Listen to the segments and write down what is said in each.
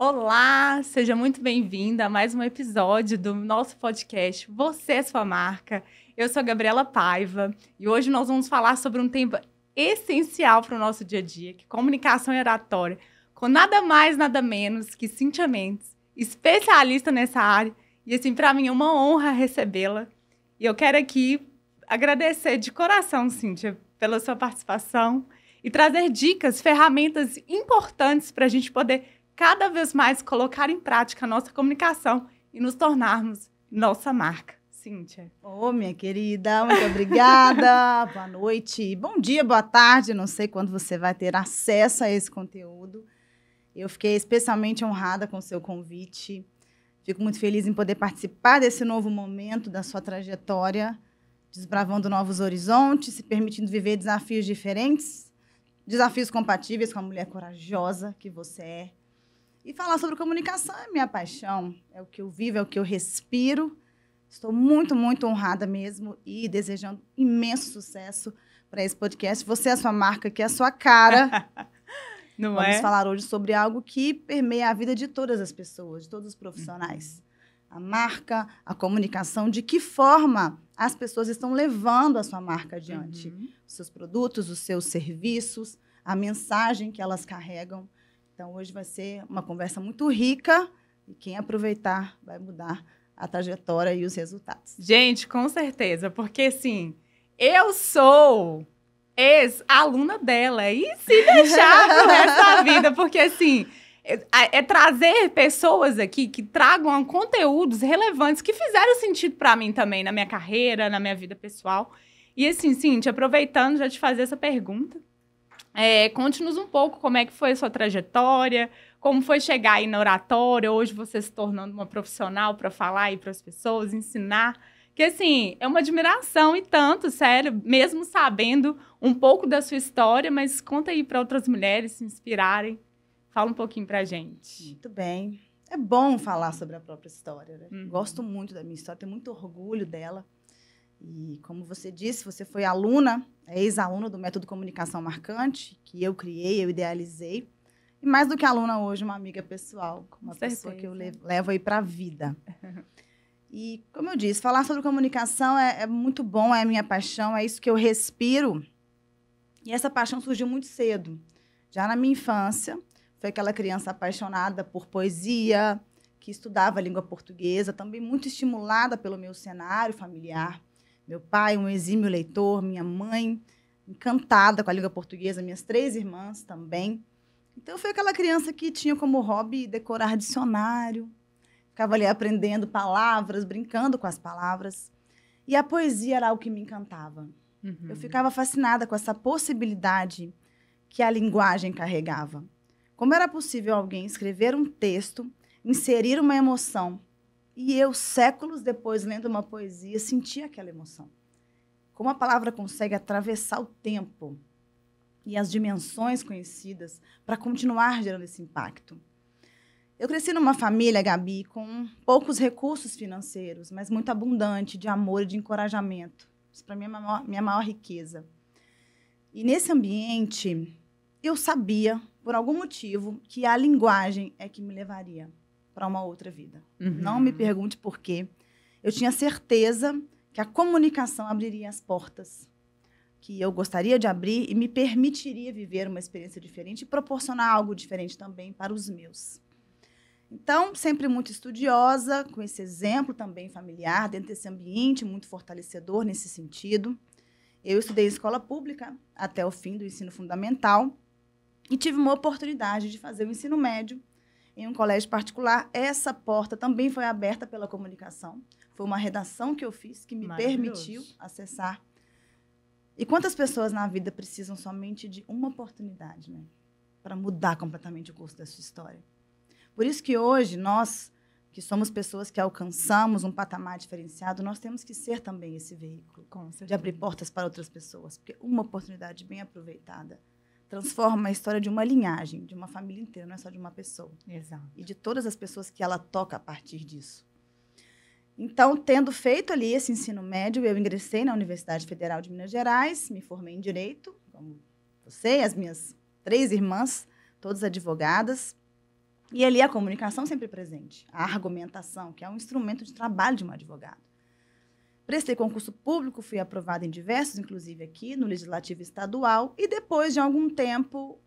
Olá, seja muito bem-vinda a mais um episódio do nosso podcast Você é Sua Marca. Eu sou a Gabriela Paiva e hoje nós vamos falar sobre um tema essencial para o nosso dia a dia, que é comunicação e oratória, com nada mais, nada menos que Cíntia Mendes, especialista nessa área. E assim, para mim é uma honra recebê-la. E eu quero aqui agradecer de coração, Cíntia, pela sua participação e trazer dicas, ferramentas importantes para a gente poder cada vez mais colocar em prática a nossa comunicação e nos tornarmos nossa marca. Cíntia. Ô, minha querida, muito obrigada. Boa noite, bom dia, boa tarde. Não sei quando você vai ter acesso a esse conteúdo. Eu fiquei especialmente honrada com o seu convite. Fico muito feliz em poder participar desse novo momento da sua trajetória, desbravando novos horizontes, se permitindo viver desafios diferentes, desafios compatíveis com a mulher corajosa que você é. E falar sobre comunicação é minha paixão, é o que eu vivo, é o que eu respiro. Estou muito, muito honrada mesmo e desejando imenso sucesso para esse podcast. Você é a sua marca, que é a sua cara. Não Vamos é? falar hoje sobre algo que permeia a vida de todas as pessoas, de todos os profissionais. A marca, a comunicação, de que forma as pessoas estão levando a sua marca adiante. Os seus produtos, os seus serviços, a mensagem que elas carregam. Então, hoje vai ser uma conversa muito rica e quem aproveitar vai mudar a trajetória e os resultados. Gente, com certeza, porque assim, eu sou ex-aluna dela e se deixar pro resto da vida, porque assim, é trazer pessoas aqui que tragam conteúdos relevantes que fizeram sentido para mim também, na minha carreira, na minha vida pessoal. E assim, Cíntia, aproveitando já te fazer essa pergunta, conte-nos um pouco como é que foi a sua trajetória, como foi chegar aí na oratória, hoje você se tornando uma profissional para falar aí para as pessoas, ensinar. Que, assim, é uma admiração e tanto, sério, mesmo sabendo um pouco da sua história, mas conta aí para outras mulheres se inspirarem. Fala um pouquinho para a gente. Muito bem. É bom falar sobre a própria história, né? Uhum. Gosto muito da minha história, tenho muito orgulho dela. E, como você disse, você foi aluna, ex-aluna do Método Comunicação Marcante, que eu criei, eu idealizei. E mais do que aluna hoje, uma amiga pessoal, uma pessoa que eu levo aí para a vida. E, como eu disse, falar sobre comunicação é muito bom, é a minha paixão, é isso que eu respiro. E essa paixão surgiu muito cedo. Já na minha infância, foi aquela criança apaixonada por poesia, que estudava a língua portuguesa, também muito estimulada pelo meu cenário familiar. Meu pai, um exímio leitor, minha mãe, encantada com a língua portuguesa, minhas 3 irmãs também. Então, foi aquela criança que tinha como hobby decorar dicionário, ficava ali aprendendo palavras, brincando com as palavras. E a poesia era algo que me encantava. Uhum. Eu ficava fascinada com essa possibilidade que a linguagem carregava. Como era possível alguém escrever um texto, inserir uma emoção, e eu, séculos depois, lendo uma poesia, sentia aquela emoção. Como a palavra consegue atravessar o tempo e as dimensões conhecidas para continuar gerando esse impacto. Eu cresci numa família, Gabi, com poucos recursos financeiros, mas muito abundante de amor e de encorajamento. Isso, para mim, é minha maior riqueza. E, nesse ambiente, eu sabia, por algum motivo, que a linguagem é que me levaria para uma outra vida. Uhum. Não me pergunte por quê. Eu tinha certeza que a comunicação abriria as portas, que eu gostaria de abrir e me permitiria viver uma experiência diferente e proporcionar algo diferente também para os meus. Então, sempre muito estudiosa, com esse exemplo também familiar, dentro desse ambiente muito fortalecedor nesse sentido. Eu estudei em escola pública até o fim do ensino fundamental e tive uma oportunidade de fazer o ensino médio em um colégio particular. Essa porta também foi aberta pela comunicação. Foi uma redação que eu fiz que me permitiu acessar. E quantas pessoas na vida precisam somente de uma oportunidade, né, para mudar completamente o curso da sua história? Por isso que hoje, nós, que somos pessoas que alcançamos um patamar diferenciado, nós temos que ser também esse veículo de abrir portas para outras pessoas. Porque uma oportunidade bem aproveitada transforma a história de uma linhagem, de uma família inteira, não é só de uma pessoa. Exato. E de todas as pessoas que ela toca a partir disso. Então, tendo feito ali esse ensino médio, eu ingressei na Universidade Federal de Minas Gerais, me formei em Direito, como você e as minhas 3 irmãs, todas advogadas. E ali a comunicação sempre presente, a argumentação, que é um instrumento de trabalho de um advogado. Prestei concurso público, fui aprovada em diversos, inclusive aqui no Legislativo Estadual, e depois de algum tempo,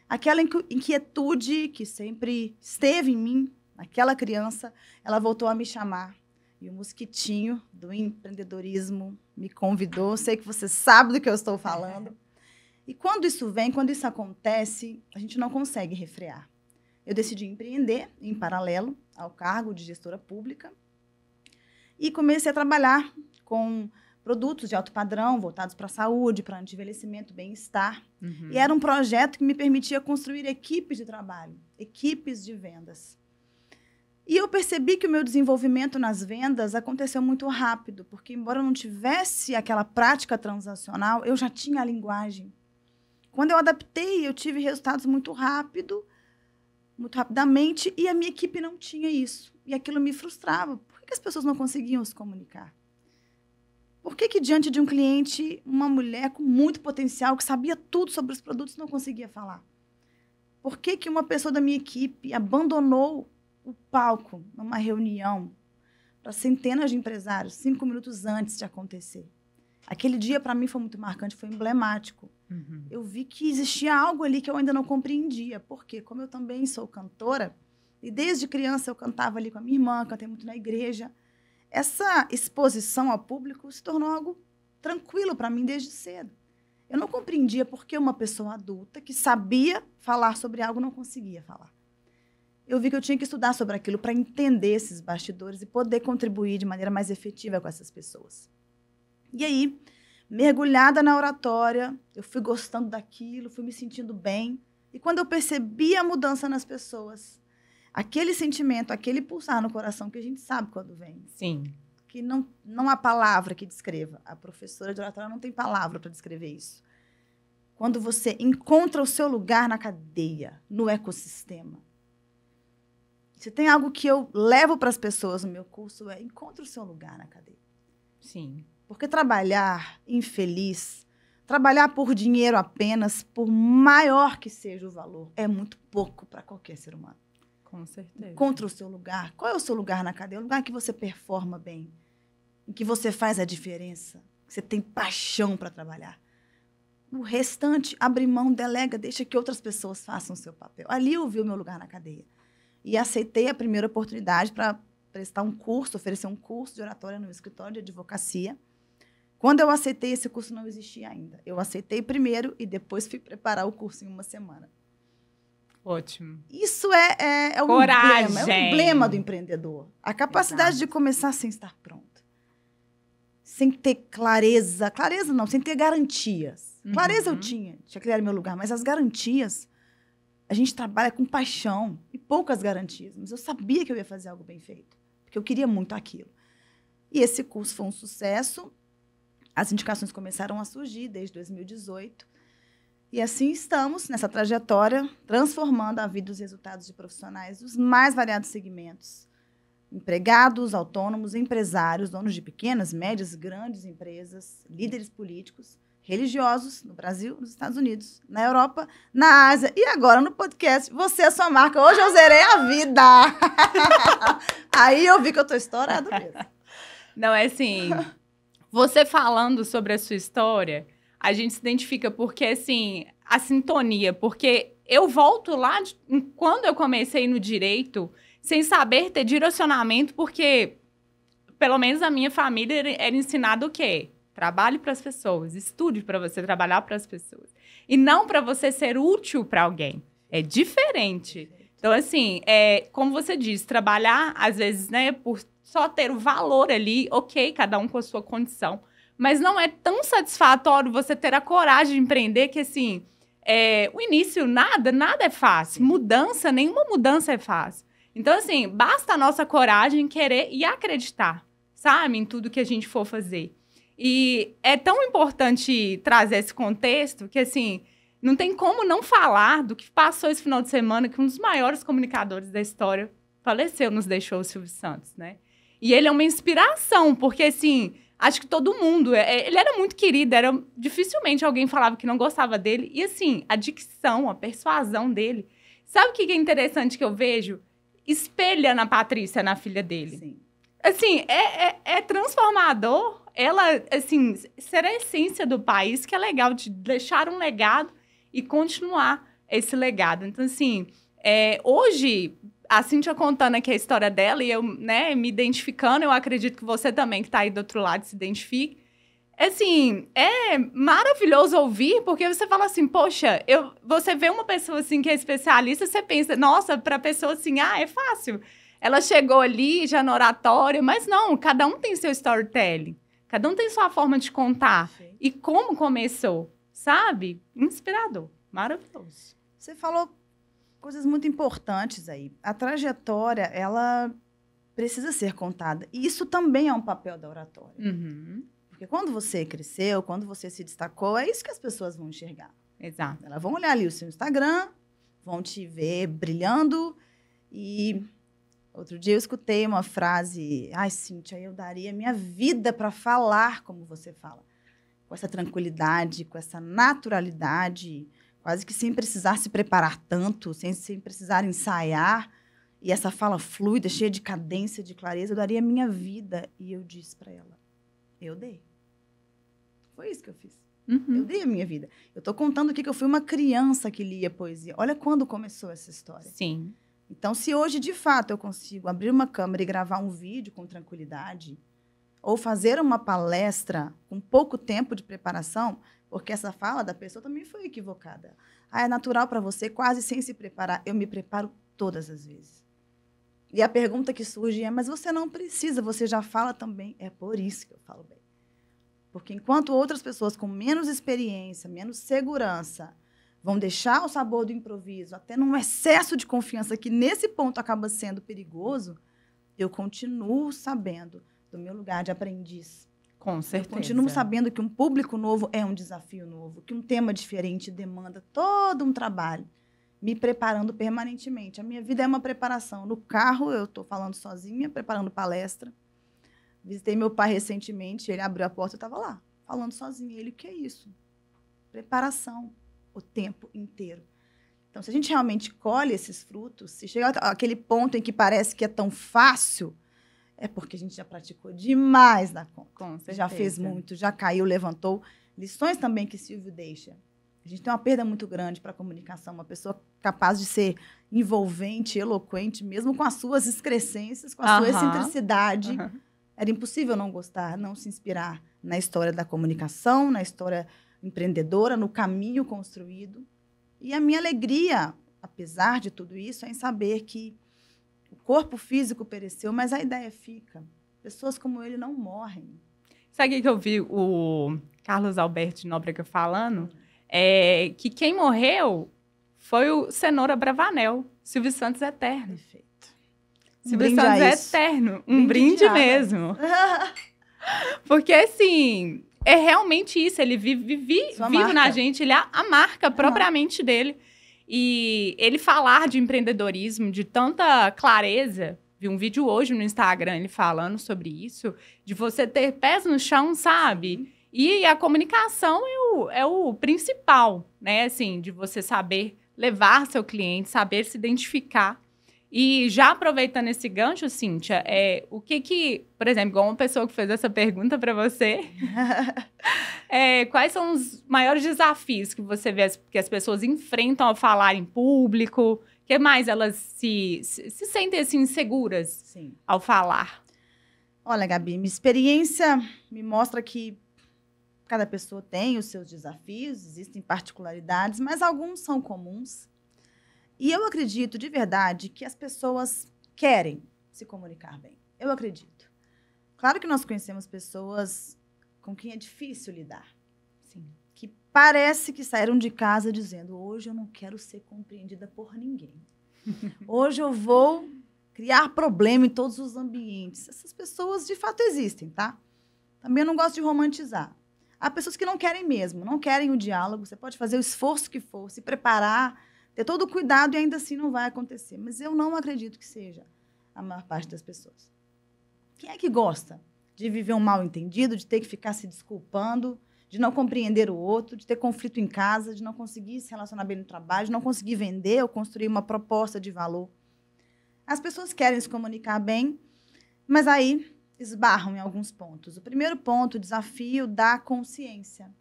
aquela inquietude que sempre esteve em mim, aquela criança, ela voltou a me chamar. E o mosquitinho do empreendedorismo me convidou. Sei que você sabe do que eu estou falando. E quando isso vem, quando isso acontece, a gente não consegue refrear. Eu decidi empreender em paralelo ao cargo de gestora pública e comecei a trabalhar com produtos de alto padrão, voltados para a saúde, para anti-envelhecimento, bem-estar. Uhum. E era um projeto que me permitia construir equipes de trabalho, equipes de vendas. E eu percebi que o meu desenvolvimento nas vendas aconteceu muito rápido, porque embora eu não tivesse aquela prática transacional, eu já tinha a linguagem. Quando eu adaptei, eu tive resultados muito rapidamente, e a minha equipe não tinha isso. E aquilo me frustrava. Por que as pessoas não conseguiam se comunicar? Por que diante de um cliente, uma mulher com muito potencial, que sabia tudo sobre os produtos, não conseguia falar? Por que uma pessoa da minha equipe abandonou o palco numa reunião para centenas de empresários 5 minutos antes de acontecer? Aquele dia, para mim, foi muito marcante, foi emblemático. Uhum. Eu vi que existia algo ali que eu ainda não compreendia. Porque, como eu também sou cantora, e desde criança eu cantava ali com a minha irmã, cantei muito na igreja, essa exposição ao público se tornou algo tranquilo para mim desde cedo. Eu não compreendia por que uma pessoa adulta que sabia falar sobre algo não conseguia falar. Eu vi que eu tinha que estudar sobre aquilo para entender esses bastidores e poder contribuir de maneira mais efetiva com essas pessoas. E aí, mergulhada na oratória, eu fui gostando daquilo, fui me sentindo bem. E quando eu percebi a mudança nas pessoas, aquele sentimento, aquele pulsar no coração que a gente sabe quando vem. Sim. Que não há palavra que descreva. A professora de oratória não tem palavra para descrever isso. Quando você encontra o seu lugar na cadeia, no ecossistema. Se tem algo que eu levo para as pessoas no meu curso, é encontre o seu lugar na cadeia. Sim. Porque trabalhar infeliz, trabalhar por dinheiro apenas, por maior que seja o valor, é muito pouco para qualquer ser humano. Com certeza. Encontre o seu lugar. Qual é o seu lugar na cadeia? O lugar que você performa bem, em que você faz a diferença, que você tem paixão para trabalhar. O restante, abre mão, delega, deixa que outras pessoas façam o seu papel. Ali eu vi o meu lugar na cadeia. E aceitei a primeira oportunidade para prestar um curso, oferecer um curso de oratória no escritório de advocacia. Quando eu aceitei, esse curso não existia ainda. Eu aceitei primeiro e depois fui preparar o curso em uma semana. Ótimo. Isso é um coragem. Emblema, é um emblema do empreendedor. A capacidade de começar sem estar pronto. Sem ter clareza. Clareza não, sem ter garantias. Uhum. Clareza eu tinha que era meu lugar, mas as garantias, a gente trabalha com paixão e poucas garantias. Mas eu sabia que eu ia fazer algo bem feito, porque eu queria muito aquilo. E esse curso foi um sucesso. As indicações começaram a surgir desde 2018. E assim estamos nessa trajetória, transformando a vida e os resultados de profissionais dos mais variados segmentos. Empregados, autônomos, empresários, donos de pequenas, médias, grandes empresas, líderes políticos, religiosos, no Brasil, nos Estados Unidos, na Europa, na Ásia e agora no podcast Você é Sua Marca. Hoje eu zerei a vida. Aí eu vi que eu estou estourada mesmo. Não, é assim, você falando sobre a sua história, a gente se identifica porque, assim, a sintonia, porque eu volto lá quando eu comecei no direito, sem saber ter direcionamento, porque, pelo menos a minha família era ensinado o quê? Trabalhe para as pessoas, estude para você trabalhar para as pessoas. E não para você ser útil para alguém. É diferente. Então, assim, como você disse, trabalhar, às vezes, né, por só ter o valor ali, ok, cada um com a sua condição. Mas não é tão satisfatório você ter a coragem de empreender que, assim, o início, nada é fácil. Mudança, nenhuma mudança é fácil. Então, assim, basta a nossa coragem querer e acreditar, sabe, em tudo que a gente for fazer. E é tão importante trazer esse contexto que, assim, não tem como não falar do que passou esse final de semana, que um dos maiores comunicadores da história faleceu, nos deixou, o Silvio Santos, né? E ele é uma inspiração, porque, assim, acho que todo mundo... ele era muito querido, dificilmente alguém falava que não gostava dele. E, assim, a dicção, a persuasão dele. Sabe o que é interessante que eu vejo? Espelha na Patrícia, na filha dele. Sim. Assim, é transformador. Ela, assim, ser a essência do país, que é legal de deixar um legado e continuar esse legado. Então, assim, hoje, a Cíntia contando aqui a história dela e eu, né, me identificando, eu acredito que você também, que está aí do outro lado, se identifique. Assim, é maravilhoso ouvir, porque você fala assim, poxa, você vê uma pessoa assim que é especialista, você pensa, nossa, para a pessoa assim, é fácil. Ela chegou ali já no oratório, mas não, cada um tem seu storytelling, cada um tem sua forma de contar. Sim. E como começou, sabe? Inspirador, maravilhoso. Você falou coisas muito importantes aí. A trajetória, ela precisa ser contada. E isso também é um papel da oratória. Uhum. Porque quando você cresceu, quando você se destacou, é isso que as pessoas vão enxergar. Exato. Elas vão olhar ali o seu Instagram, vão te ver brilhando. E outro dia eu escutei uma frase, Cíntia, eu daria minha vida para falar como você fala. Com essa tranquilidade, com essa naturalidade, quase que sem precisar se preparar tanto, sem precisar ensaiar. E essa fala fluida, cheia de cadência, de clareza, eu daria minha vida. E eu disse para ela, eu dei. Foi isso que eu fiz. Uhum. Eu dei a minha vida. Eu estou contando aqui que eu fui uma criança que lia poesia. Olha quando começou essa história. Sim. Então, se hoje, de fato, eu consigo abrir uma câmera e gravar um vídeo com tranquilidade, ou fazer uma palestra com pouco tempo de preparação, porque essa fala da pessoa também foi equivocada. É natural para você, quase sem se preparar. Eu me preparo todas as vezes. E a pergunta que surge é, mas você não precisa, você já fala também. É por isso que eu falo bem. Porque enquanto outras pessoas com menos experiência, menos segurança, vão deixar o sabor do improviso, até num excesso de confiança que nesse ponto acaba sendo perigoso, eu continuo sabendo do meu lugar de aprendiz. Com certeza. Eu continuo sabendo que um público novo é um desafio novo, que um tema diferente demanda todo um trabalho, me preparando permanentemente. A minha vida é uma preparação. No carro, eu estou falando sozinha, preparando palestra. Visitei meu pai recentemente, ele abriu a porta, eu estava lá, falando sozinha. Ele, o que é isso? Preparação, o tempo inteiro. Então, se a gente realmente colhe esses frutos, se chegar àquele ponto em que parece que é tão fácil, é porque a gente já praticou demais na conta. Com certeza. Já fez muito, já caiu, levantou. Lições também que Silvio deixa. A gente tem uma perda muito grande para a comunicação, uma pessoa capaz de ser envolvente, eloquente, mesmo com as suas excrescências, com a sua excentricidade. Era impossível não gostar, não se inspirar na história da comunicação, na história empreendedora, no caminho construído. E a minha alegria, apesar de tudo isso, é em saber que o corpo físico pereceu, mas a ideia fica. Pessoas como ele não morrem. Sabe o que eu vi o Carlos Alberto de Nóbrega falando? Que quem morreu foi o Cenoura Bravanel, Silvio Santos Eterno. Perfeito. Silvio Santos é eterno. Um brinde mesmo. Porque, assim, é realmente isso. Ele vive na gente. Ele é a marca propriamente dele. E ele falar de empreendedorismo, de tanta clareza. Vi um vídeo hoje no Instagram, ele falando sobre isso. De você ter pés no chão, sabe? E a comunicação é o principal, né? Assim, de você saber levar seu cliente, saber se identificar. E já aproveitando esse gancho, Cíntia, o que, por exemplo, igual uma pessoa que fez essa pergunta para você, quais são os maiores desafios que você vê que as pessoas enfrentam ao falar em público? O que mais elas se sentem assim, inseguras Sim. ao falar? Olha, Gabi, minha experiência me mostra que cada pessoa tem os seus desafios, existem particularidades, mas alguns são comuns. E eu acredito, de verdade, que as pessoas querem se comunicar bem. Eu acredito. Claro que nós conhecemos pessoas com quem é difícil lidar. Sim. Que parece que saíram de casa dizendo, hoje eu não quero ser compreendida por ninguém. Hoje eu vou criar problema em todos os ambientes. Essas pessoas, de fato, existem, tá? Também eu não gosto de romantizar. Há pessoas que não querem mesmo, não querem o diálogo. Você pode fazer o esforço que for, se preparar, ter todo o cuidado e ainda assim não vai acontecer. Mas eu não acredito que seja a maior parte das pessoas. Quem é que gosta de viver um mal-entendido, de ter que ficar se desculpando, de não compreender o outro, de ter conflito em casa, de não conseguir se relacionar bem no trabalho, de não conseguir vender ou construir uma proposta de valor. As pessoas querem se comunicar bem, mas aí esbarram em alguns pontos. O primeiro ponto, o desafio da consciência.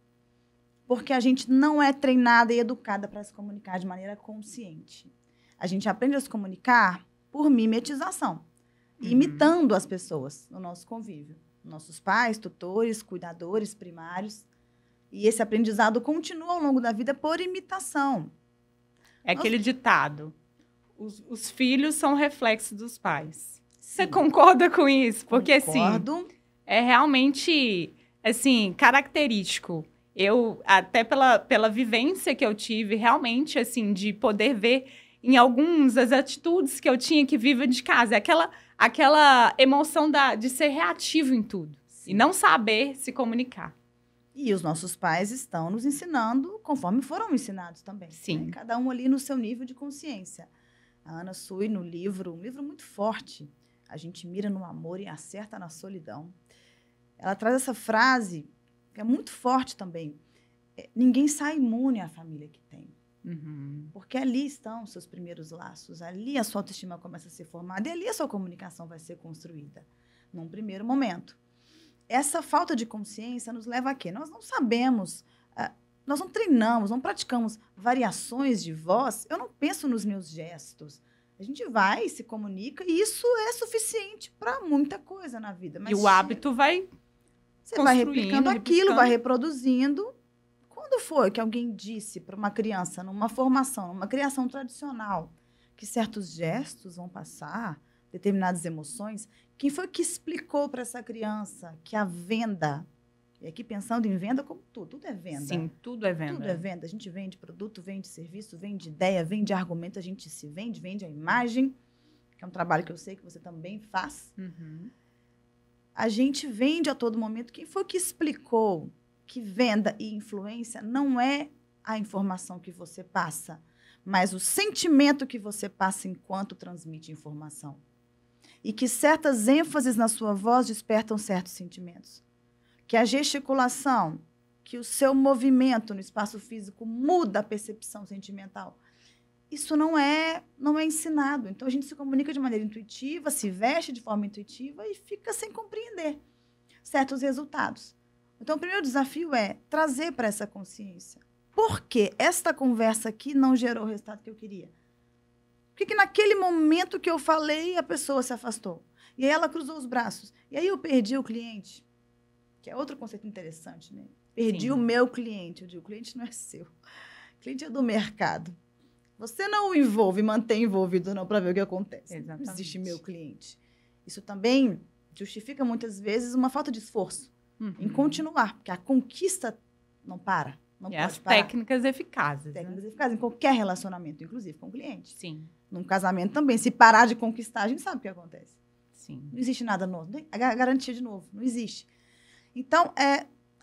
Porque a gente não é treinada e educada para se comunicar de maneira consciente. A gente aprende a se comunicar por mimetização, imitando as pessoas no nosso convívio. Nossos pais, tutores, cuidadores primários. E esse aprendizado continua ao longo da vida por imitação. É aquele ditado: os filhos são reflexo dos pais. Você concorda com isso? Porque, Concordo. assim, é realmente, assim, característico. Eu, até pela vivência que eu tive, realmente, assim, de poder ver em algumas as atitudes que eu tinha que viver de casa. Aquela emoção de ser reativo em tudo. Sim. E não saber se comunicar. E os nossos pais estão nos ensinando conforme foram ensinados também. Sim. Né? Cada um ali no seu nível de consciência. A Ana Sui, no livro, um livro muito forte, A Gente Mira no Amor e Acerta na Solidão. Ela traz essa frase que é muito forte também. Ninguém sai imune à família que tem. Uhum. Porque ali estão os seus primeiros laços, ali a sua autoestima começa a ser formada e ali a sua comunicação vai ser construída, num primeiro momento. Essa falta de consciência nos leva a quê? Nós não sabemos, nós não treinamos, não praticamos variações de voz. Eu não penso nos meus gestos. A gente vai, se comunica e isso é suficiente para muita coisa na vida. Mas e o hábito vai Você vai replicando aquilo, vai reproduzindo. Quando foi que alguém disse para uma criança, numa formação, numa criação tradicional, que certos gestos vão passar, determinadas emoções? Quem foi que explicou para essa criança que a venda, e aqui pensando em venda como tudo é venda. Sim, tudo é venda. Tudo é venda. A gente vende produto, vende serviço, vende ideia, vende argumento, a gente se vende, vende a imagem, que é um trabalho que eu sei que você também faz. Uhum. A gente vende a todo momento. Quem foi que explicou que venda e influência não é a informação que você passa, mas o sentimento que você passa enquanto transmite informação? E que certas ênfases na sua voz despertam certos sentimentos. Que a gesticulação, que o seu movimento no espaço físico muda a percepção sentimental. Isso não é ensinado. Então, a gente se comunica de maneira intuitiva, se veste de forma intuitiva e fica sem compreender certos resultados. Então, o primeiro desafio é trazer para essa consciência. Por que esta conversa aqui não gerou o resultado que eu queria? Por que naquele momento que eu falei, a pessoa se afastou? E aí ela cruzou os braços. E aí eu perdi o cliente, que é outro conceito interessante, né? Perdi o meu cliente. Eu digo, o cliente não é seu. O cliente é do mercado. Você não o envolve, mantém envolvido não para ver o que acontece. Exatamente. Não existe meu cliente. Isso também justifica muitas vezes uma falta de esforço em continuar, porque a conquista não para. Não pode as parar. técnicas eficazes. Técnicas eficazes em qualquer relacionamento, inclusive com o cliente. Sim. Num casamento também. Se parar de conquistar, a gente sabe o que acontece. Sim. Não existe nada novo. A garantia de novo. Não existe. Então,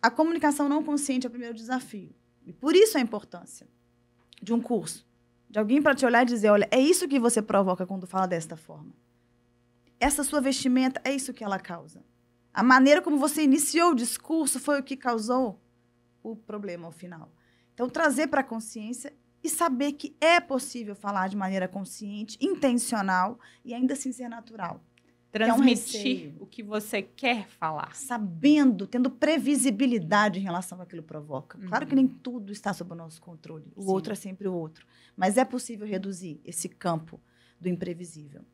a comunicação não consciente é o primeiro desafio. E por isso a importância de um curso. De alguém para te olhar e dizer, olha, é isso que você provoca quando fala desta forma. Essa sua vestimenta é isso que ela causa. A maneira como você iniciou o discurso foi o que causou o problema ao final. Então, trazer para a consciência e saber que é possível falar de maneira consciente, intencional e ainda assim ser natural. Transmitir o que você quer falar. Sabendo, tendo previsibilidade em relação àquilo que provoca. Claro que nem tudo está sob o nosso controle. O outro é sempre o outro. Mas é possível reduzir esse campo do imprevisível.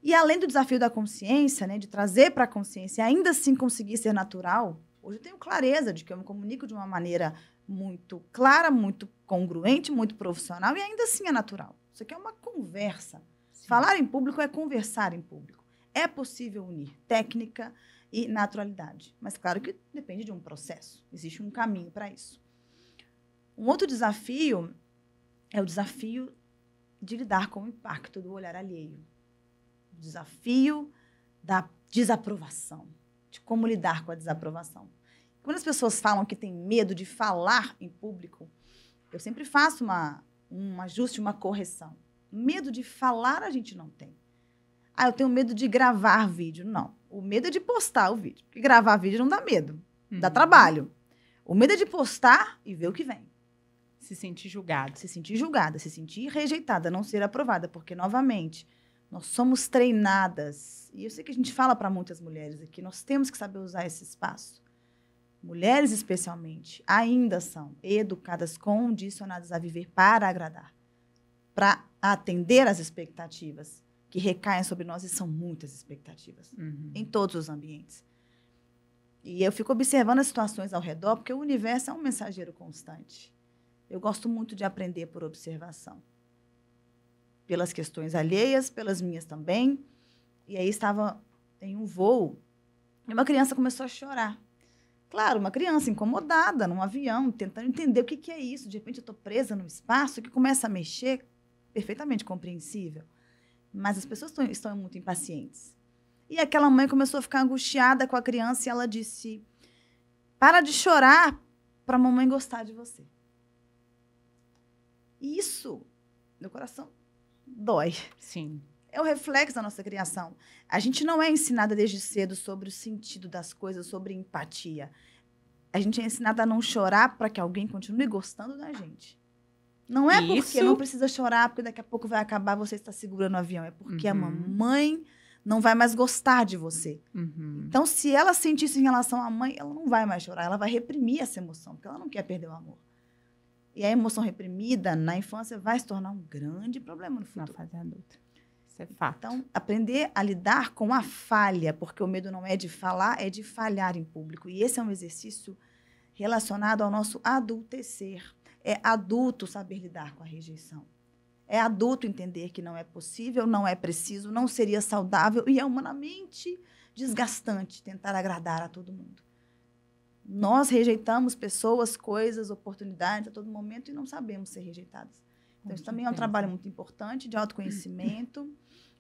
E além do desafio da consciência, né, de trazer para a consciência e ainda assim conseguir ser natural, hoje eu tenho clareza de que eu me comunico de uma maneira muito clara, muito congruente, muito profissional e ainda assim é natural. Isso aqui é uma conversa. Sim. Falar em público é conversar em público. É possível unir técnica e naturalidade. Mas claro que depende de um processo. Existe um caminho para isso. Um outro desafio é o desafio de lidar com o impacto do olhar alheio. O desafio da desaprovação, de como lidar com a desaprovação. Quando as pessoas falam que têm medo de falar em público, eu sempre faço um ajuste, uma correção. Medo de falar a gente não tem. Eu tenho medo de gravar vídeo. Não, o medo é de postar o vídeo. Porque gravar vídeo não dá medo, dá trabalho. O medo é de postar e ver o que vem. Se sentir julgada. Se sentir julgada, se sentir rejeitada, não ser aprovada. Porque, novamente, nós somos treinadas. E eu sei que a gente fala para muitas mulheres aqui, nós temos que saber usar esse espaço. Mulheres, especialmente, ainda são educadas, condicionadas a viver para agradar, para atender às expectativas que recaem sobre nós, e são muitas expectativas, em todos os ambientes. E eu fico observando as situações ao redor, porque o universo é um mensageiro constante. Eu gosto muito de aprender por observação. Pelas questões alheias, pelas minhas também. E aí estava em um voo, e uma criança começou a chorar. Claro, uma criança incomodada num avião, tentando entender o que é isso. De repente eu estou presa num espaço que começa a mexer, perfeitamente compreensível. Mas as pessoas estão muito impacientes. E aquela mãe começou a ficar angustiada com a criança e ela disse: para de chorar para a mamãe gostar de você. E isso, meu coração dói. Sim. É o reflexo da nossa criação. A gente não é ensinada desde cedo sobre o sentido das coisas, sobre empatia. A gente é ensinada a não chorar para que alguém continue gostando da gente. Não é porque não precisa chorar, porque daqui a pouco vai acabar, você está segurando o avião. É porque a mamãe não vai mais gostar de você. Então, se ela sentir isso em relação à mãe, ela não vai mais chorar, ela vai reprimir essa emoção, porque ela não quer perder o amor. E a emoção reprimida na infância vai se tornar um grande problema no futuro. Na fase adulta. Isso é fato. Então, aprender a lidar com a falha, porque o medo não é de falar, é de falhar em público. E esse é um exercício relacionado ao nosso adultecer. É adulto saber lidar com a rejeição. É adulto entender que não é possível, não é preciso, não seria saudável e é humanamente desgastante tentar agradar a todo mundo. Nós rejeitamos pessoas, coisas, oportunidades a todo momento e não sabemos ser rejeitadas. Então, isso também é um trabalho muito importante de autoconhecimento,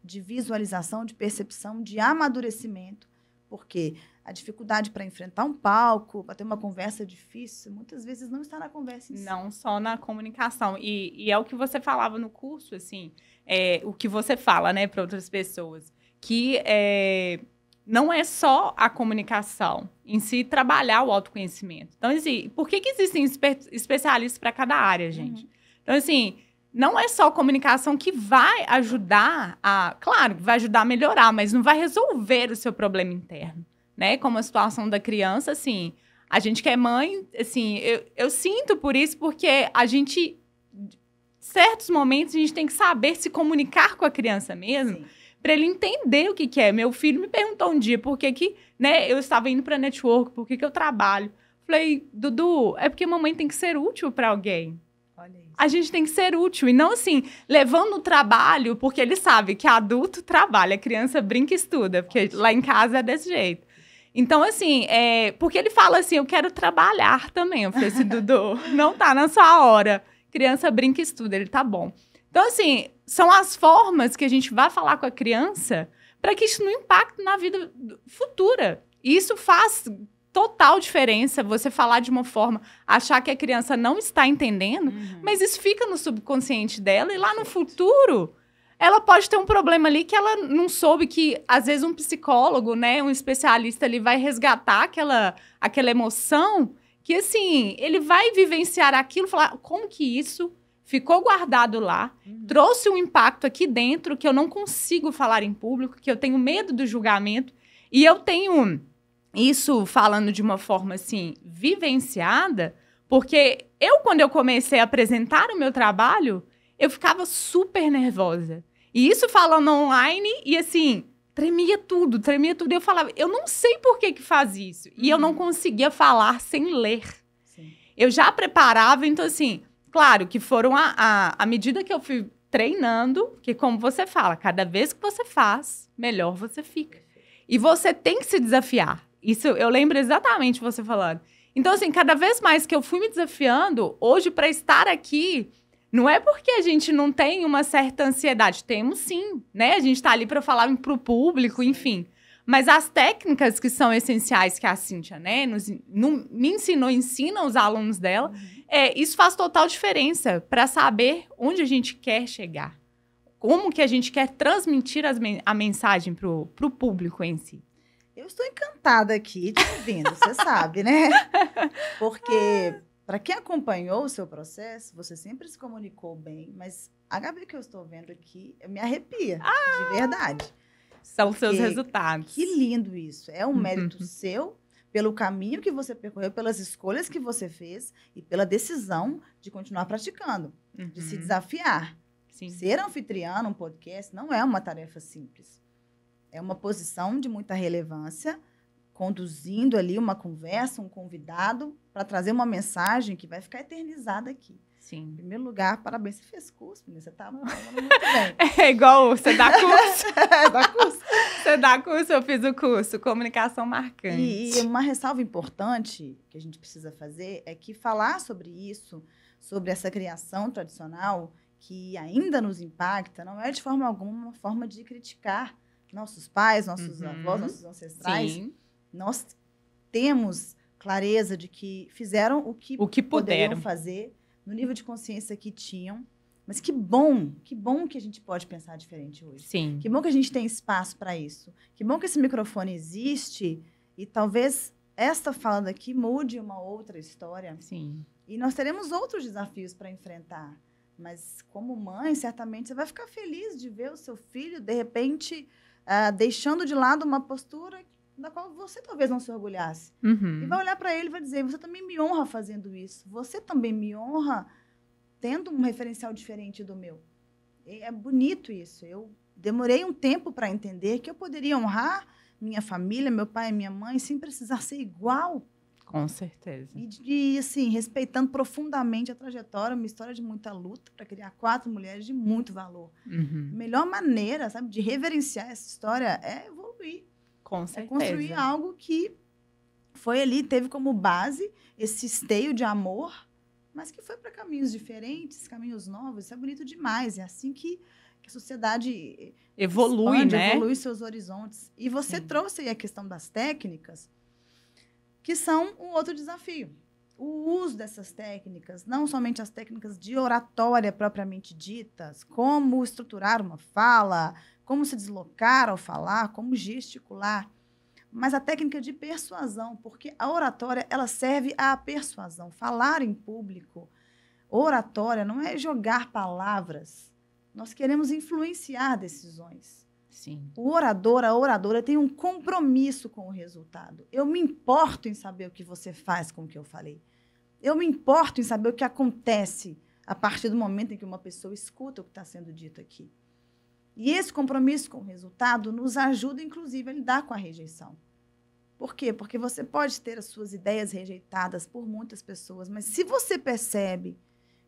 de visualização, de percepção, de amadurecimento, porque a dificuldade para enfrentar um palco, para ter uma conversa difícil, muitas vezes não está na conversa em si. Não só na comunicação. E é o que você falava no curso, assim, o que você fala, né, para outras pessoas, que não é só a comunicação em si, trabalhar o autoconhecimento. Então, assim, por que existem especialistas para cada área, gente? Então, assim, não é só a comunicação que vai ajudar claro, vai ajudar a melhorar, mas não vai resolver o seu problema interno, né? Como a situação da criança, assim, a gente que é mãe, assim, eu sinto por isso, porque a gente, em certos momentos, a gente tem que saber se comunicar com a criança mesmo, para ele entender o que é. Meu filho me perguntou um dia por que né, eu estava indo para a network, por que eu trabalho. Falei, Dudu, é porque mamãe tem que ser útil para alguém. Olha isso. A gente tem que ser útil e não assim, levando o trabalho, porque ele sabe que adulto trabalha, criança brinca e estuda, porque lá em casa é desse jeito. Então, assim, porque ele fala assim, eu quero trabalhar também. Eu falei assim, Dudu, não tá na sua hora. Criança brinca e estuda, ele tá bom. Então, assim, são as formas que a gente vai falar com a criança para que isso não impacte na vida futura. E isso faz total diferença, você falar de uma forma, achar que a criança não está entendendo, mas isso fica no subconsciente dela e lá no futuro ela pode ter um problema ali que ela não soube que, às vezes, um psicólogo, né, um especialista, ele vai resgatar aquela emoção que, assim, ele vai vivenciar aquilo, falar como que isso ficou guardado lá, trouxe um impacto aqui dentro que eu não consigo falar em público, que eu tenho medo do julgamento, e eu tenho isso falando de uma forma, assim, vivenciada, porque quando eu comecei a apresentar o meu trabalho, eu ficava super nervosa. E isso falando online, e assim, tremia tudo. E eu falava, eu não sei por que faz isso. E eu não conseguia falar sem ler. Sim. Eu já preparava, então assim, claro que foram à medida que eu fui treinando, que como você fala, cada vez que você faz, melhor você fica. E você tem que se desafiar. Isso eu lembro exatamente você falando. Então, assim, cada vez mais que eu fui me desafiando, hoje, para estar aqui, não é porque a gente não tem uma certa ansiedade. Temos sim, né? A gente está ali para falar para o público, enfim. Mas as técnicas que são essenciais que a Cíntia, né, me ensina os alunos dela, isso faz total diferença para saber onde a gente quer chegar. Como que a gente quer transmitir a mensagem para o público em si. Eu estou encantada aqui te ouvindo, você sabe, né? Porque, para quem acompanhou o seu processo, você sempre se comunicou bem, mas a Gabi que eu estou vendo aqui me arrepia, de verdade. São seus resultados. Que lindo isso. É um mérito seu, pelo caminho que você percorreu, pelas escolhas que você fez e pela decisão de continuar praticando, de se desafiar. Sim. Ser anfitriã num podcast não é uma tarefa simples. É uma posição de muita relevância, conduzindo ali uma conversa, um convidado, para trazer uma mensagem que vai ficar eternizada aqui. Sim. Em primeiro lugar, parabéns. Você fez curso, menina. Você tá falando muito bem. É igual você dá curso. Dá curso. Você dá curso, eu fiz o curso. Comunicação marcante. E uma ressalva importante que a gente precisa fazer é que falar sobre isso, sobre essa criação tradicional que ainda nos impacta, não é de forma alguma uma forma de criticar nossos pais, nossos avós, nossos ancestrais. Sim. Nós temos clareza de que fizeram o que poderiam fazer no nível de consciência que tinham. Mas que bom que a gente pode pensar diferente hoje. Sim. Que bom que a gente tem espaço para isso. Que bom que esse microfone existe e talvez esta fala daqui mude uma outra história. Sim. E nós teremos outros desafios para enfrentar. Mas como mãe, certamente você vai ficar feliz de ver o seu filho, de repente, deixando de lado uma postura da qual você talvez não se orgulhasse. E vai olhar para ele e vai dizer, você também me honra fazendo isso. Você também me honra tendo um referencial diferente do meu. É bonito isso. Eu demorei um tempo para entender que eu poderia honrar minha família, meu pai e minha mãe, sem precisar ser igual. Com certeza. E assim, respeitando profundamente a trajetória, uma história de muita luta para criar 4 mulheres de muito valor. A melhor maneira, sabe, de reverenciar essa história é evoluir. Com certeza. É construir algo que foi ali, teve como base esse esteio de amor, mas que foi para caminhos diferentes, caminhos novos. Isso é bonito demais. É assim que a sociedade evolui, expande, né? Evolui seus horizontes. E você trouxe aí a questão das técnicas, que são um outro desafio. O uso dessas técnicas, não somente as técnicas de oratória propriamente ditas, como estruturar uma fala, como se deslocar ao falar, como gesticular, mas a técnica de persuasão, porque a oratória ela serve à persuasão. Falar em público, oratória não é jogar palavras. Nós queremos influenciar decisões. Sim. O orador, a oradora tem um compromisso com o resultado. Eu me importo em saber o que você faz com o que eu falei. Eu me importo em saber o que acontece a partir do momento em que uma pessoa escuta o que está sendo dito aqui. E esse compromisso com o resultado nos ajuda, inclusive, a lidar com a rejeição. Por quê? Porque você pode ter as suas ideias rejeitadas por muitas pessoas, mas se você percebe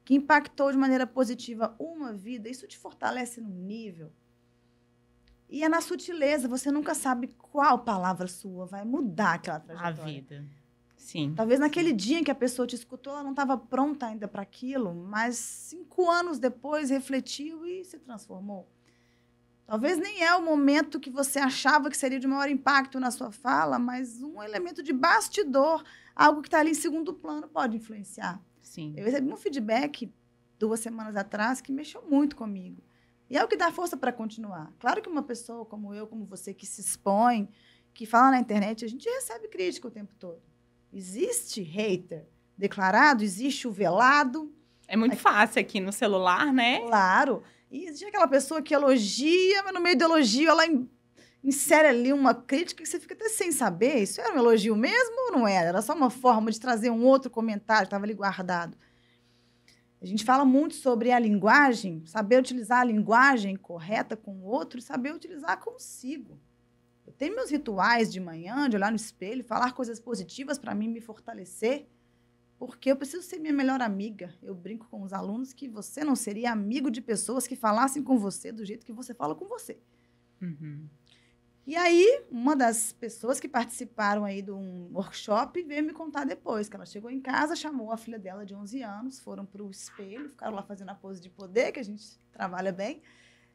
que impactou de maneira positiva uma vida, isso te fortalece num nível. E é na sutileza, você nunca sabe qual palavra sua vai mudar aquela trajetória. A vida. Sim. Talvez naquele dia em que a pessoa te escutou, ela não estava pronta ainda para aquilo, mas 5 anos depois refletiu e se transformou. Talvez nem é o momento que você achava que seria de maior impacto na sua fala, mas um elemento de bastidor, algo que está ali em segundo plano, pode influenciar. Sim. Eu recebi um feedback 2 semanas atrás que mexeu muito comigo. E é o que dá força para continuar. Claro que uma pessoa como eu, como você, que se expõe, que fala na internet, a gente recebe crítica o tempo todo. Existe hater declarado, existe o velado. É muito fácil aqui no celular, né? Claro. E existe aquela pessoa que elogia, mas no meio do elogio ela insere ali uma crítica que você fica até sem saber. Isso era um elogio mesmo ou não era? Era só uma forma de trazer um outro comentário que estava ali guardado. A gente fala muito sobre a linguagem, saber utilizar a linguagem correta com o outro e saber utilizar consigo. Eu tenho meus rituais de manhã, de olhar no espelho, falar coisas positivas para mim me fortalecer, porque eu preciso ser minha melhor amiga. Eu brinco com os alunos que você não seria amigo de pessoas que falassem com você do jeito que você fala com você. E aí, uma das pessoas que participaram aí de um workshop veio me contar depois, que ela chegou em casa, chamou a filha dela de 11 anos, foram para o espelho, ficaram lá fazendo a pose de poder, que a gente trabalha bem,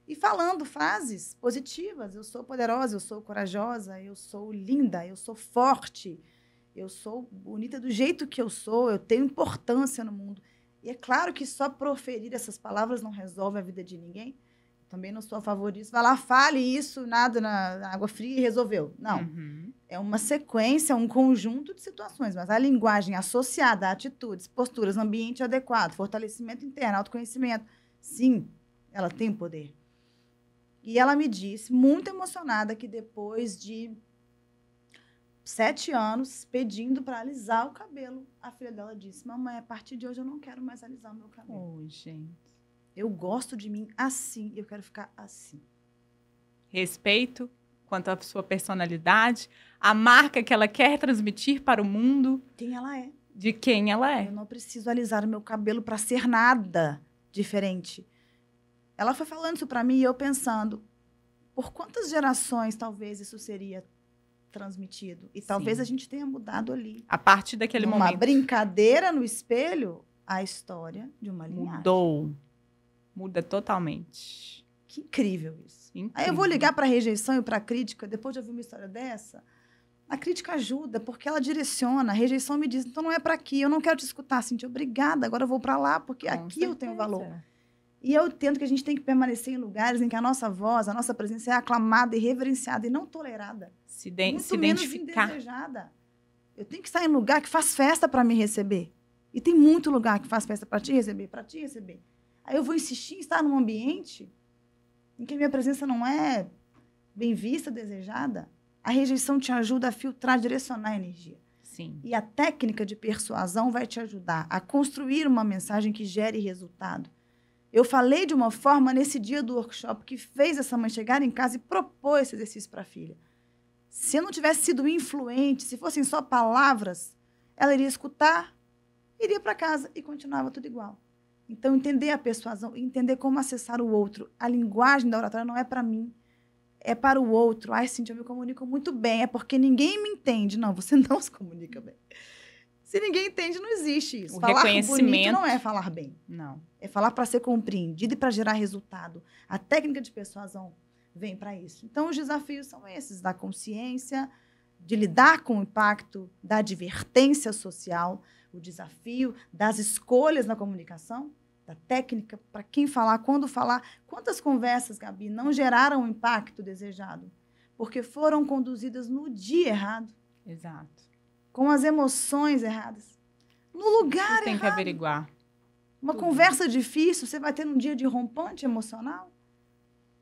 e falando frases positivas. Eu sou poderosa, eu sou corajosa, eu sou linda, eu sou forte, eu sou bonita do jeito que eu sou, eu tenho importância no mundo. E é claro que só proferir essas palavras não resolve a vida de ninguém. Também não sou a favor disso. Vai lá, fale isso, nada na água fria e resolveu. Não. É uma sequência, um conjunto de situações, mas a linguagem associada a atitudes, posturas, ambiente adequado, fortalecimento interno, autoconhecimento, sim, ela tem poder. E ela me disse, muito emocionada, que depois de 7 anos, pedindo para alisar o cabelo, a filha dela disse, mamãe, a partir de hoje eu não quero mais alisar o meu cabelo. Oh, gente. Eu gosto de mim assim, eu quero ficar assim. Respeito quanto à sua personalidade, a marca que ela quer transmitir para o mundo, Quem ela é. de quem ela é. Eu não preciso alisar o meu cabelo para ser nada diferente. Ela foi falando isso para mim e eu pensando, por quantas gerações talvez isso seria transmitido? E talvez Sim. a gente tenha mudado ali. A partir daquele Numa momento. brincadeira no espelho, a história de uma linhagem. Mudou. Muda totalmente. Que incrível isso. Incrível. Aí eu vou ligar para a rejeição e para a crítica, depois de ouvir uma história dessa. A crítica ajuda, porque ela direciona. A rejeição me diz, então não é para aqui, eu não quero te escutar, Cíntia, obrigada, agora eu vou para lá, porque Com aqui eu tenho certeza. valor. E eu entendo que a gente tem que permanecer em lugares em que a nossa voz, a nossa presença é aclamada e reverenciada e não tolerada. Se Muito menos identificar. indesejada. Eu tenho que estar em lugar que faz festa para me receber. E tem muito lugar que faz festa para te receber, para te receber. Aí eu vou insistir em estar num ambiente em que a minha presença não é bem vista, desejada. A rejeição te ajuda a filtrar, direcionar a energia. Sim. E a técnica de persuasão vai te ajudar a construir uma mensagem que gere resultado. Eu falei de uma forma nesse dia do workshop que fez essa mãe chegar em casa e propor esse exercício para a filha. Se eu não tivesse sido influente, se fossem só palavras, ela iria escutar, iria para casa e continuava tudo igual. Então, entender a persuasão, entender como acessar o outro. A linguagem da oratória não é para mim, é para o outro. Ai, Cíntia, eu me comunico muito bem, é porque ninguém me entende. Não, você não se comunica bem. Se ninguém entende, não existe isso. O Falar reconhecimento bonito não é falar bem. Não. É falar para ser compreendido e para gerar resultado. A técnica de persuasão vem para isso. Então, os desafios são esses, da consciência, de lidar com o impacto da advertência social, o desafio das escolhas na comunicação, da técnica, para quem falar, quando falar. Quantas conversas, Gabi, não geraram o impacto desejado? Porque foram conduzidas no dia errado, Exato. com as emoções erradas, no lugar Tem que errado. averiguar. Uma tudo. conversa difícil, você vai ter num dia de rompante emocional?